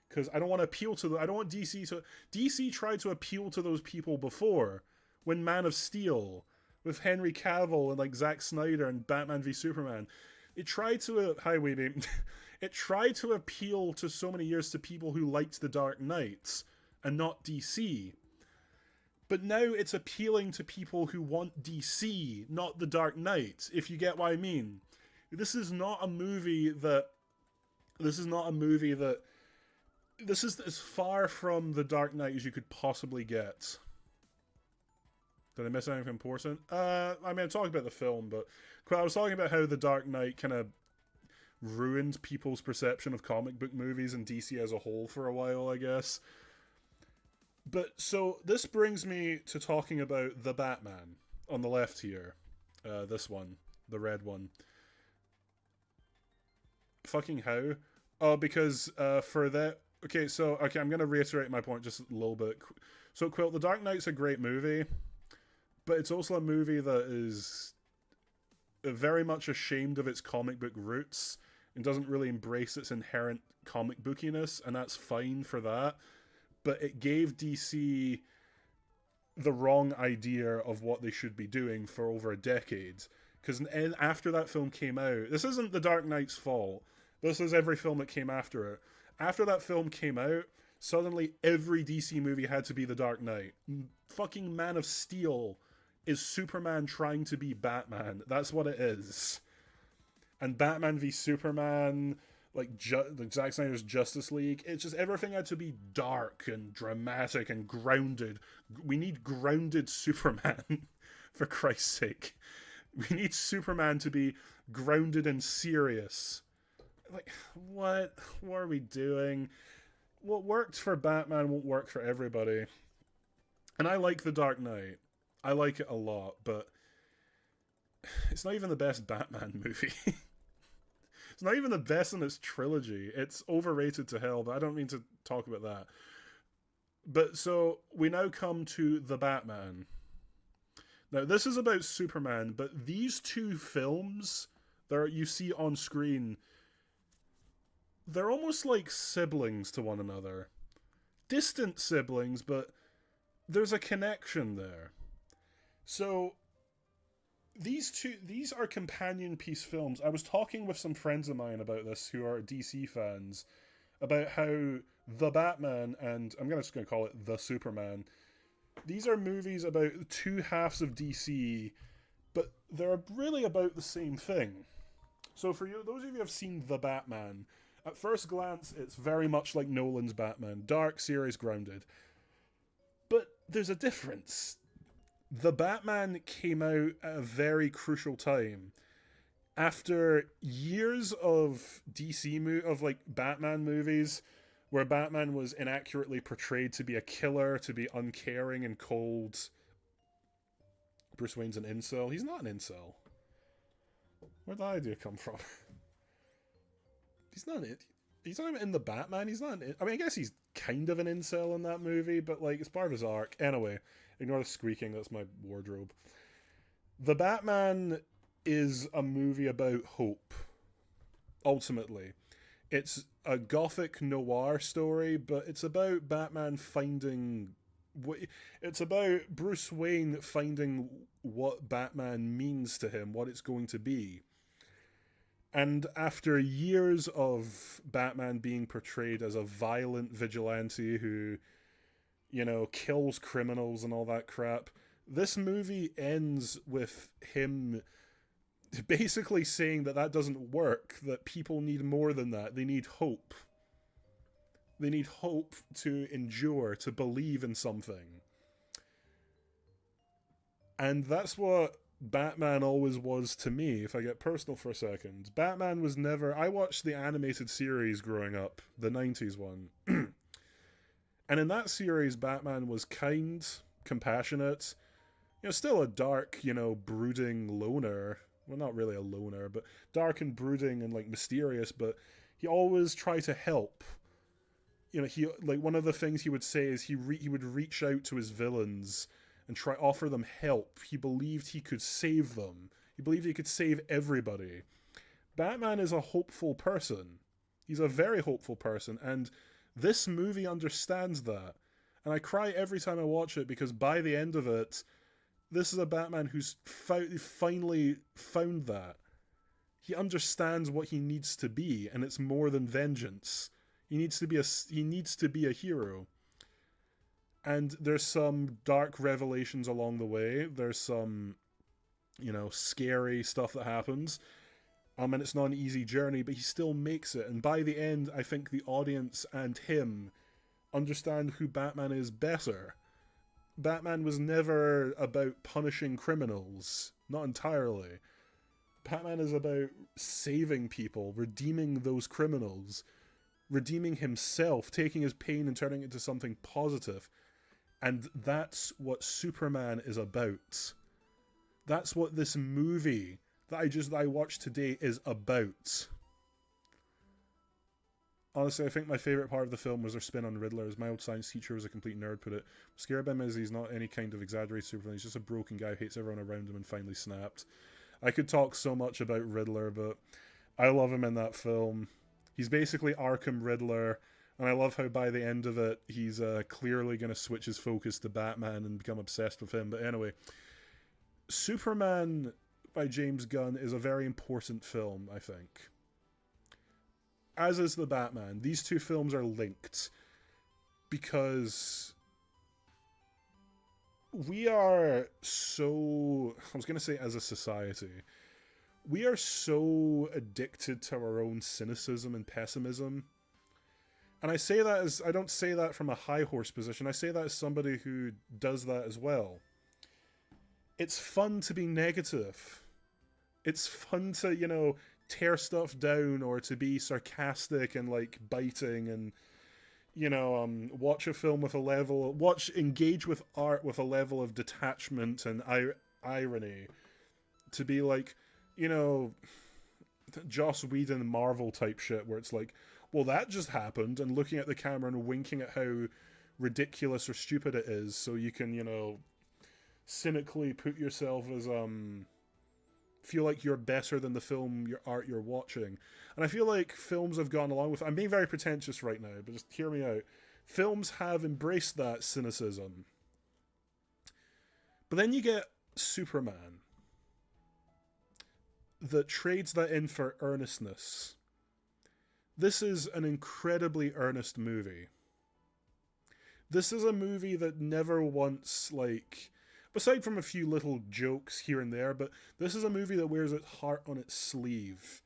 Because I don't want to appeal to I don't want DC to. DC tried to appeal to those people before, when Man of Steel, with Henry Cavill and like Zack Snyder and Batman v Superman. It tried to it tried to appeal to so many years to people who liked the Dark Knights and not DC. But now it's appealing to people who want DC, not the Dark Knight, if you get what I mean. This is not a movie that. This is as far from the Dark Knight as you could possibly get. Did I miss anything important? I mean, I'm talking about the film, but I was talking about how the Dark Knight kind of ruined people's perception of comic book movies and DC as a whole for a while, I guess. But so this brings me to talking about the Batman on the left here. This one, the red one. Fucking how? Oh, because for that. Okay, I'm going to reiterate my point just a little bit. So, Quilt, The Dark Knight's a great movie, but it's also a movie that is very much ashamed of its comic book roots and doesn't really embrace its inherent comic bookiness, and that's fine for that. But it gave DC the wrong idea of what they should be doing for over a decade. Because after that film came out, this isn't The Dark Knight's fault. This is every film that came after it. After that film came out, suddenly every DC movie had to be The Dark Knight. Fucking Man of Steel is Superman trying to be Batman. That's what it is. And Batman v Superman, like Zack Snyder's Justice League, it's just everything had to be dark and dramatic and grounded. We need grounded Superman, for Christ's sake. We need Superman to be grounded and serious. Like, what are we doing? What worked for Batman won't work for everybody. And I like The Dark Knight. I like it a lot, but it's not even the best Batman movie. It's not even the best in its trilogy. It's overrated to hell, but I don't mean to talk about that. But so, we now come to The Batman. Now, this is about Superman, but these two films that you see on screen, they're almost like siblings to one another. Distant siblings, but there's a connection there. So, these are companion piece films. I was talking with some friends of mine about this who are DC fans about how the Batman and just going to call it the Superman. These are movies about two halves of DC, but they're really about the same thing. So for you, those of you who have seen the Batman, at first glance, it's very much like Nolan's Batman, dark, serious, grounded. But there's a difference. The Batman came out at a very crucial time. After years of Batman movies where Batman was inaccurately portrayed to be a killer, to be uncaring and cold. Bruce Wayne's an incel. He's not an incel. Where'd that idea come from? He's not even in the Batman. He's not. I mean, I guess he's kind of an incel in that movie, but like it's part of his arc. Anyway, ignore the squeaking. That's my wardrobe. The Batman is a movie about hope. Ultimately, it's a gothic noir story, but it's about Batman finding. It's about Bruce Wayne finding what Batman means to him, what it's going to be. And after years of Batman being portrayed as a violent vigilante who, kills criminals and all that crap, this movie ends with him basically saying that doesn't work, that people need more than that. They need hope. They need hope to endure, to believe in something. And that's what Batman always was to me, if I get personal for a second. Batman was never... I watched the animated series growing up, the 90s one. And in that series, Batman was kind, compassionate, still a dark, brooding loner. Well, not really a loner, but dark and brooding and, mysterious, but he always tried to help. One of the things he would say is he would reach out to his villains and try offer them help. He believed he could save them. He believed he could save everybody. Batman is a hopeful person. He's a very hopeful person, and this movie understands that. And I cry every time I watch it because by the end of it, this is a Batman who's finally found that. He understands what he needs to be, and it's more than vengeance. He needs to be a hero. And there's some dark revelations along the way. There's some, scary stuff that happens. And it's not an easy journey, but he still makes it. And by the end, I think the audience and him understand who Batman is better. Batman was never about punishing criminals. Not entirely. Batman is about saving people, redeeming those criminals, redeeming himself, taking his pain and turning it into something positive. And that's what Superman is about. That's what this movie that I watched today is about. Honestly, I think my favourite part of the film was their spin on Riddler. As my old science teacher was a complete nerd put it, scared by him is he's not any kind of exaggerated Superman. He's just a broken guy who hates everyone around him and finally snapped. I could talk so much about Riddler, but I love him in that film. He's basically Arkham Riddler. And I love how by the end of it, he's clearly going to switch his focus to Batman and become obsessed with him. But anyway, Superman by James Gunn is a very important film, I think. As is The Batman. These two films are linked because we are so... I was going to say as a society. We are so addicted to our own cynicism and pessimism. And I say that as, I don't say that from a high horse position. I say that as somebody who does that as well. It's fun to be negative. It's fun to, tear stuff down or to be sarcastic and biting and, watch a film with engage with art with a level of detachment and irony. To be Joss Whedon Marvel type shit where it's well, that just happened, and looking at the camera and winking at how ridiculous or stupid it is, so you can, cynically put yourself as, feel like you're better than the film, your art you're watching. And I feel like films have gone along with... I'm being very pretentious right now, but just hear me out. Films have embraced that cynicism. But then you get Superman. that trades that in for earnestness. This is an incredibly earnest movie. This is a movie that never once, like, aside from a few little jokes here and there, but this is a movie that wears its heart on its sleeve.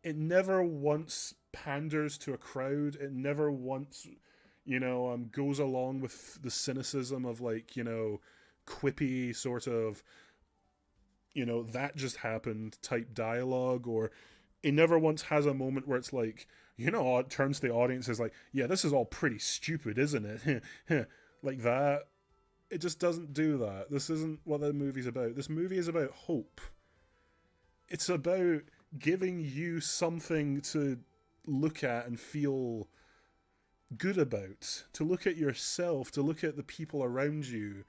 It never once panders to a crowd. It never once, goes along with the cynicism of, like, quippy sort of, that just happened type dialogue, or it never once has a moment where it's like, it turns to the audience as like, yeah, this is all pretty stupid, isn't it? Like that. It just doesn't do that. This isn't what the movie's about. This movie is about hope. It's about giving you something to look at and feel good about, to look at yourself, to look at the people around you,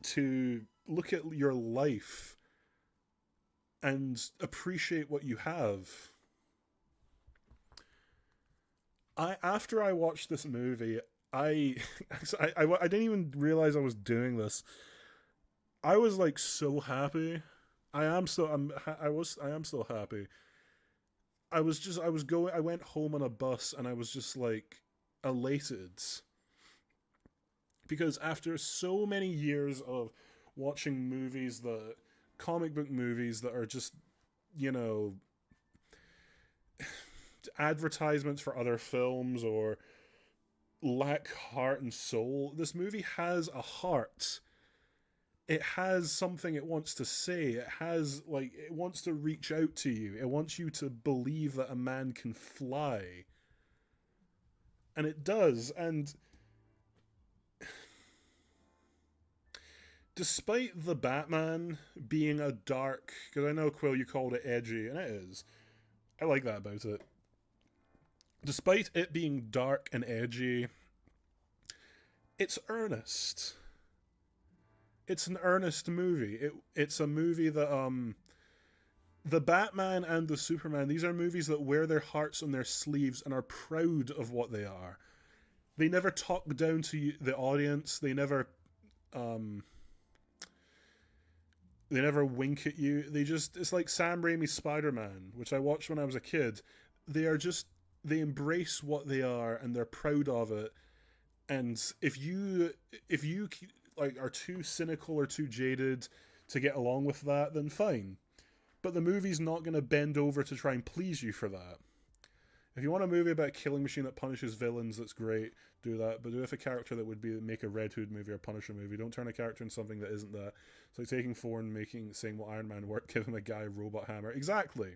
to look at your life and appreciate what you have. After I watched this movie, I didn't even realize I was doing this. I was like so happy. I am still happy. I went home on a bus and I was just like elated. Because after so many years of watching comic book movies that are just, advertisements for other films or lack heart and soul, this movie has a heart. It has something it wants to say. It wants to reach out to you. It wants you to believe that a man can fly. And it does. And despite the Batman being a dark, because I know, Quill, you called it edgy, and it is. I like that about it. Despite it being dark and edgy, it's earnest. It's an earnest movie. It's a movie that, the Batman and the Superman, these are movies that wear their hearts on their sleeves and are proud of what they are. They never talk down to the audience. They never wink at you. It's like Sam Raimi's Spider-Man, which I watched when I was a kid. They embrace what they are and they're proud of it. And if you like are too cynical or too jaded to get along with that, then fine. But the movie's not going to bend over to try and please you for that. If you want a movie about a killing machine that punishes villains, that's great. Do that, but do it with a character that would make a Red Hood movie or Punisher movie. Don't turn a character into something that isn't that. It's like taking Thor and saying what Iron Man worked, give him a guy robot hammer. Exactly.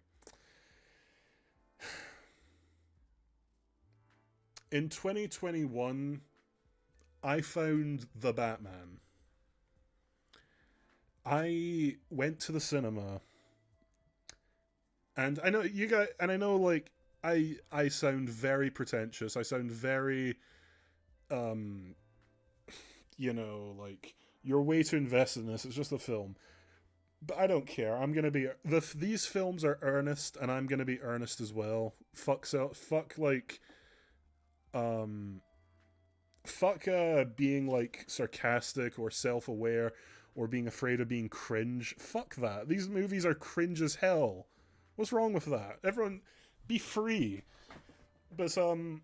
In 2021, I found The Batman. I went to the cinema, and I know you guys, and I know, like, I sound very pretentious. I sound very, like, you're way too invested in this. It's just a film. But I don't care. I'm gonna be these films are earnest, and I'm gonna be earnest as well. Fuck being like sarcastic or self-aware or being afraid of being cringe. Fuck that. These movies are cringe as hell. What's wrong with that? Everyone, be free. But in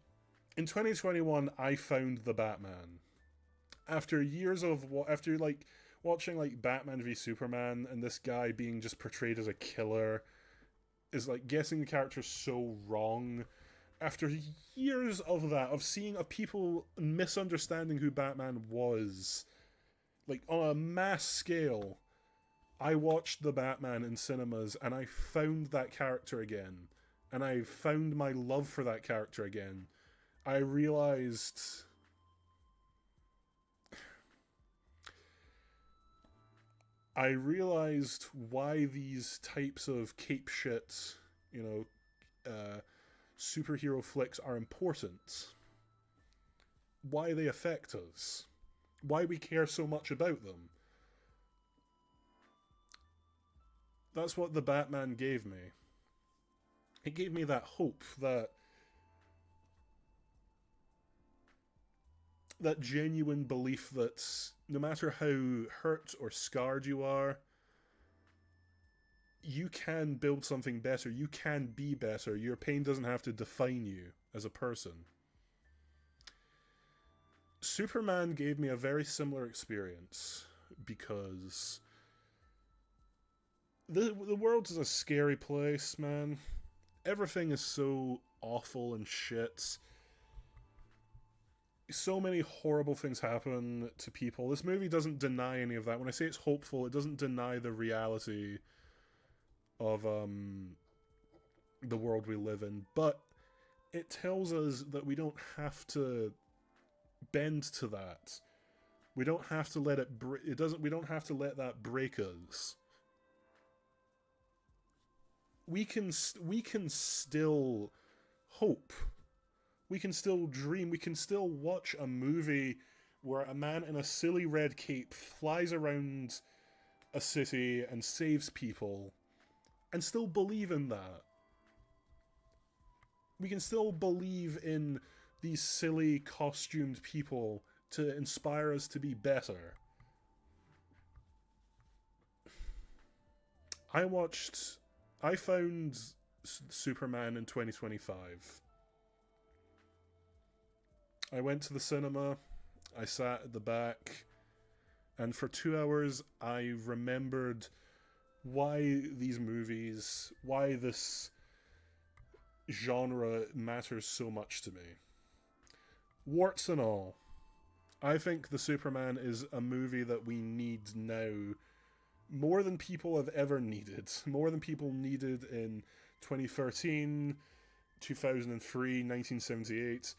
2021, I found The Batman. After years of watching like Batman v Superman and this guy being just portrayed as a killer, is like guessing the character so wrong. After years of that, of people misunderstanding who Batman was, like on a mass scale, I watched The Batman in cinemas and I found that character again. And I found my love for that character again. I realized why these types of cape shit, superhero flicks are important. Why they affect us. Why we care so much about them. That's what The Batman gave me. It gave me that hope, that genuine belief that no matter how hurt or scarred you are, you can build something better. You can be better. Your pain doesn't have to define you as a person. Superman gave me a very similar experience because the world is a scary place, man. Everything is so awful and shit. So many horrible things happen to people. This movie doesn't deny any of that. When I say it's hopeful, it doesn't deny the reality of the world we live in, but it tells us that we don't have to bend to that. We don't have to let we don't have to let that break us. We can still hope. We can still dream. We can still watch a movie where a man in a silly red cape flies around a city and saves people and still believe in that. We can still believe in these silly costumed people to inspire us to be better. I found Superman in 2025. I went to the cinema, I sat at the back, and for 2 hours I remembered why these movies, why this genre matters so much to me. Warts and all, I think The Superman is a movie that we need now more than people have ever needed. More than people needed in 2013, 2003, 1978.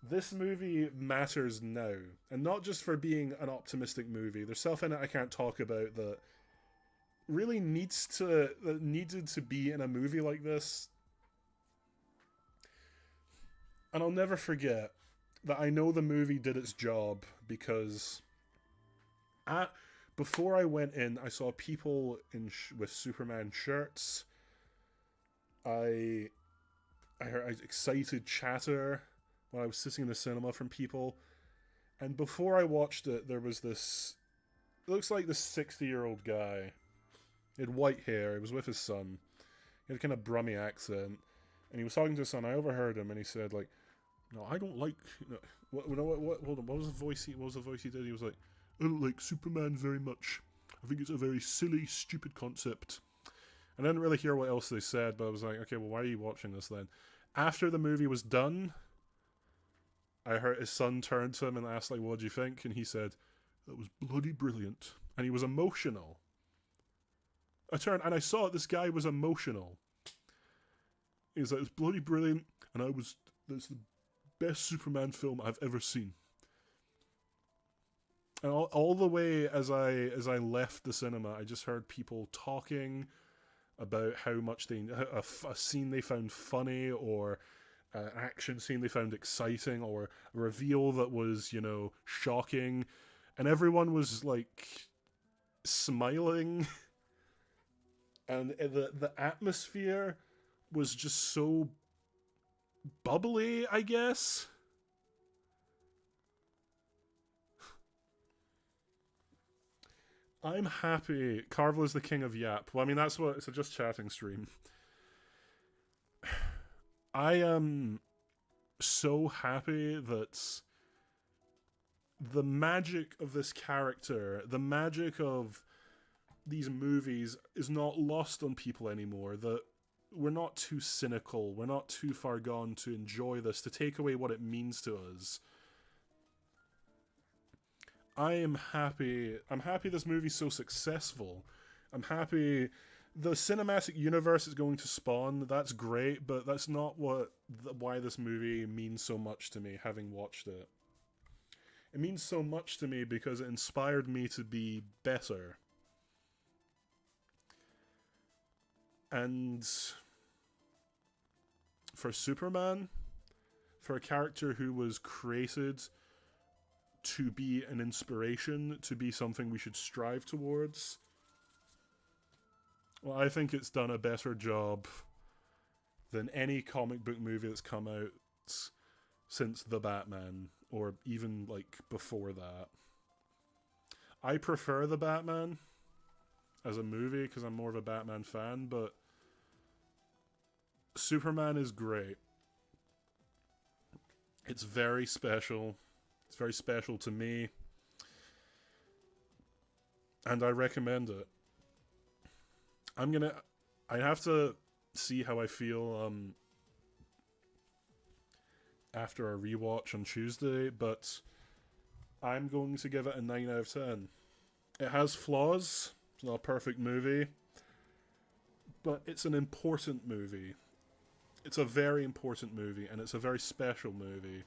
This movie matters now. And not just for being an optimistic movie. There's stuff in it I can't talk about that really needed to be in a movie like this. And I'll never forget that I know the movie did its job because before I went in, I saw people with Superman shirts. I heard excited chatter when I was sitting in the cinema from people. And before I watched it, there was this... It looks like this 60-year-old guy. He had white hair. He was with his son. He had a kind of Brummy accent. And he was talking to his son. I overheard him, and he said, like, "No, I don't like... What, hold on, what was the voice he did? He was like, "I don't like Superman very much. I think it's a very silly, stupid concept." And I didn't really hear what else they said, but I was like, okay, well, why are you watching this then? After the movie was done, I heard his son turn to him and asked, like, "What do you think?" And he said, "That was bloody brilliant." And he was emotional. I turned and I saw this guy was emotional. He was like, "It was bloody brilliant, and that's the best Superman film I've ever seen." And all the way as I left the cinema, I just heard people talking about how much a scene they found funny, or an action scene they found exciting, or a reveal that was, shocking, and everyone was like smiling, and the atmosphere was just so bubbly, I guess. I'm happy. Carvel is the king of Yap. Well, I mean, that's what... It's a just chatting stream. I am so happy that the magic of this character, the magic of these movies is not lost on people anymore. That we're not too cynical. We're not too far gone to enjoy this, to take away what it means to us. I am happy. I'm happy this movie's so successful. I'm happy the cinematic universe is going to spawn. That's great, but that's not why this movie means so much to me, having watched it. It means so much to me because it inspired me to be better. And for Superman, for a character who was created to be an inspiration, to be something we should strive towards, well, I think it's done a better job than any comic book movie that's come out since The Batman, or even like before that. I prefer The Batman. as a movie because I'm more of a Batman fan, but Superman is great. It's very special. It's very special to me. And I recommend it. I have to see how I feel after a rewatch on Tuesday, but I'm going to give it a 9 out of 10. It has flaws. It's not a perfect movie, but it's an important movie. It's a very important movie, and it's a very special movie.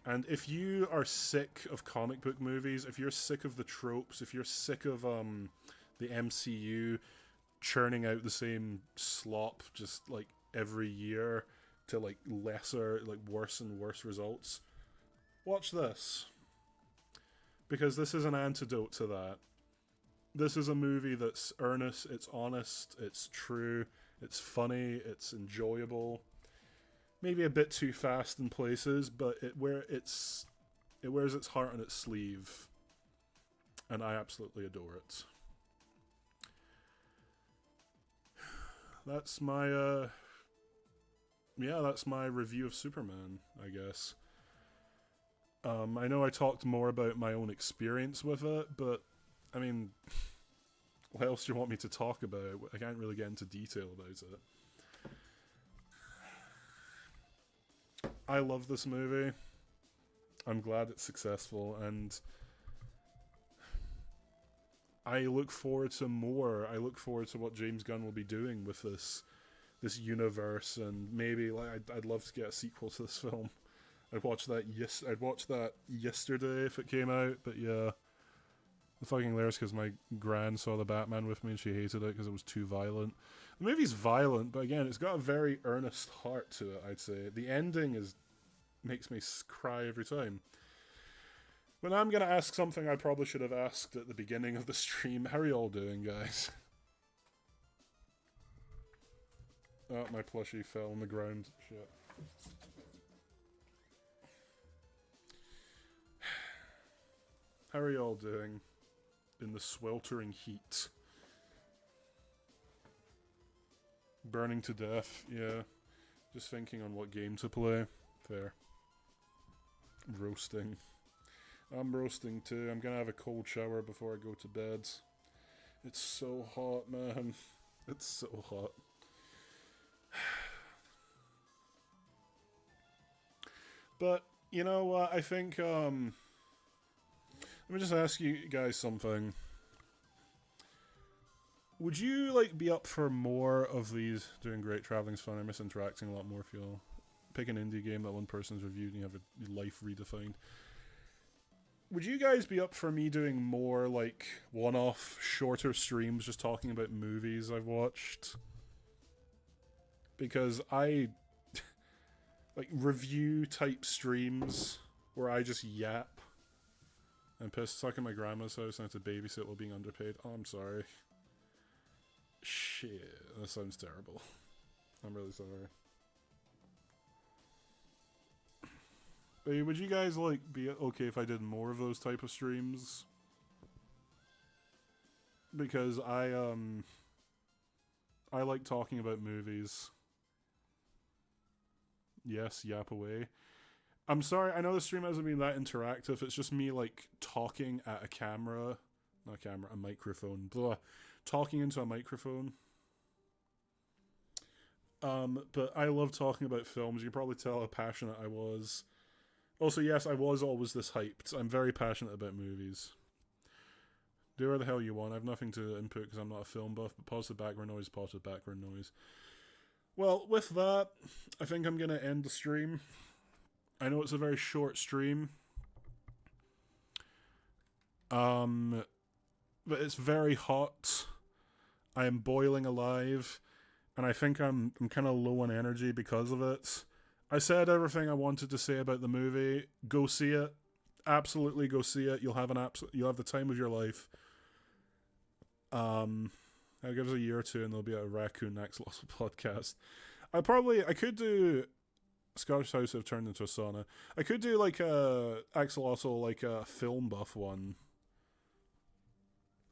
And if you are sick of comic book movies, if you're sick of the tropes, if you're sick of the MCU churning out the same slop just like every year to like lesser, like worse and worse results, watch this. Because this is an antidote to that. This is a movie that's earnest, it's honest, it's true, it's funny, it's enjoyable. Maybe a bit too fast in places, but it wears its heart on its sleeve. And I absolutely adore it. That's my that's my review of Superman, I guess. I know I talked more about my own experience with it, but I mean, what else do you want me to talk about? I can't really get into detail about it. I love this movie. I'm glad it's successful, and I look forward to more. I look forward to what James Gunn will be doing with this universe, and maybe like I'd love to get a sequel to this film. I'd watch that yesterday if it came out, but yeah, the fucking hilarious because my gran saw the Batman with me and she hated it because it was too violent. The movie's violent, but again, it's got a very earnest heart to it. I'd say the ending makes me cry every time. But now I'm gonna ask something I probably should have asked at the beginning of the stream. How are you all doing, guys? Oh, my plushie fell on the ground. Shit. How are you all doing in the sweltering heat? Burning to death, yeah. Just thinking on what game to play. Fair. Roasting. I'm roasting too. I'm gonna have a cold shower before I go to bed. It's so hot, man. It's so hot. But, you know what, I think, let me just ask you guys something. Would you, like, be up for more of these? Doing great, traveling's fun, I miss interacting a lot more if you'll pick an indie game that one person's reviewed and you have a life redefined. Would you guys be up for me doing more, like, one-off, shorter streams just talking about movies I've watched? Because I like review-type streams where I just yap. I'm pissed stuck in my grandma's house and I have to babysit while being underpaid. Oh, I'm sorry. Shit, that sounds terrible. I'm really sorry. But would you guys, like, be okay if I did more of those type of streams? Because I like talking about movies. Yes, yap away. I'm sorry, I know the stream hasn't been that interactive. It's just me, like, talking at a camera. Not a camera, a microphone. Blah. Talking into a microphone. But I love talking about films. You can probably tell how passionate I was. Also, yes, I was always this hyped. I'm very passionate about movies. Do whatever the hell you want. I have nothing to input because I'm not a film buff, but positive background noise, positive background noise. Well, with that, I think I'm going to end the stream. I know it's a very short stream. But it's very hot. I am boiling alive. And I think I'm kind of low on energy because of it. I said everything I wanted to say about the movie. Go see it. Absolutely go see it. You'll have the time of your life. I'll give it a year or two and there'll be a Raccoon Axolotl podcast. I could do Scottish House have turned into a sauna. I could do like a Axolotl, like a film buff one.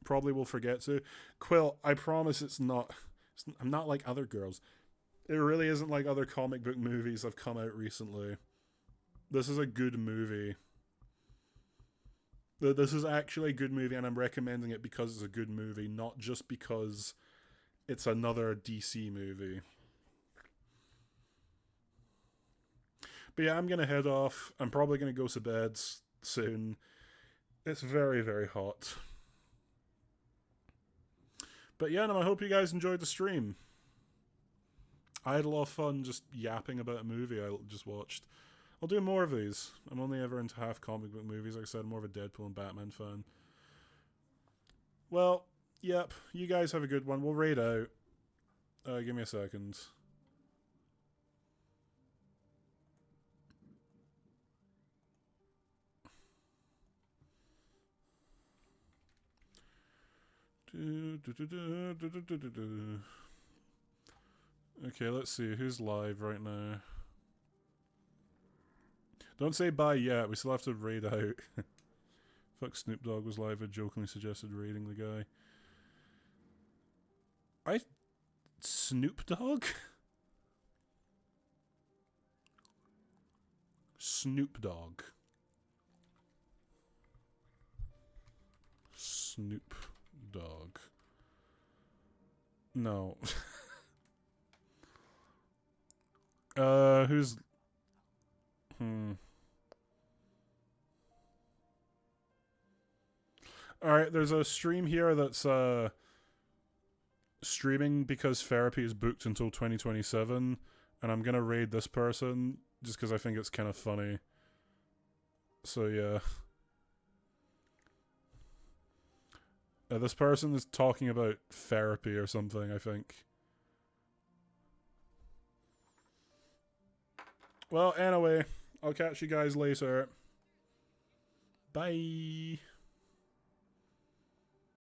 probably will forget to. Quill, I promise I'm not like other girls. It really isn't like other comic book movies that have come out recently. This is a good movie. This is actually a good movie, and I'm recommending it because it's a good movie, not just because it's another DC movie. But yeah, I'm going to head off. I'm probably going to go to bed soon. It's very, very hot. But yeah, no, I hope you guys enjoyed the stream. I had a lot of fun just yapping about a movie I just watched. I'll do more of these. I'm only ever into half comic book movies. Like I said, I'm more of a Deadpool and Batman fan. Well, yep. You guys have a good one. We'll raid out. Give me a second. Okay, let's see. Who's live right now? Don't say bye yet. We still have to raid out. Fuck, Snoop Dogg was live. I jokingly suggested raiding the guy. Snoop Dogg? Snoop Dogg. Snoop Dogg. No. Who's... Alright, there's a stream here that's, streaming because therapy is booked until 2027, and I'm gonna raid this person just because I think it's kind of funny. So, yeah. This person is talking about therapy or something, I think. Well, anyway, I'll catch you guys later. Bye!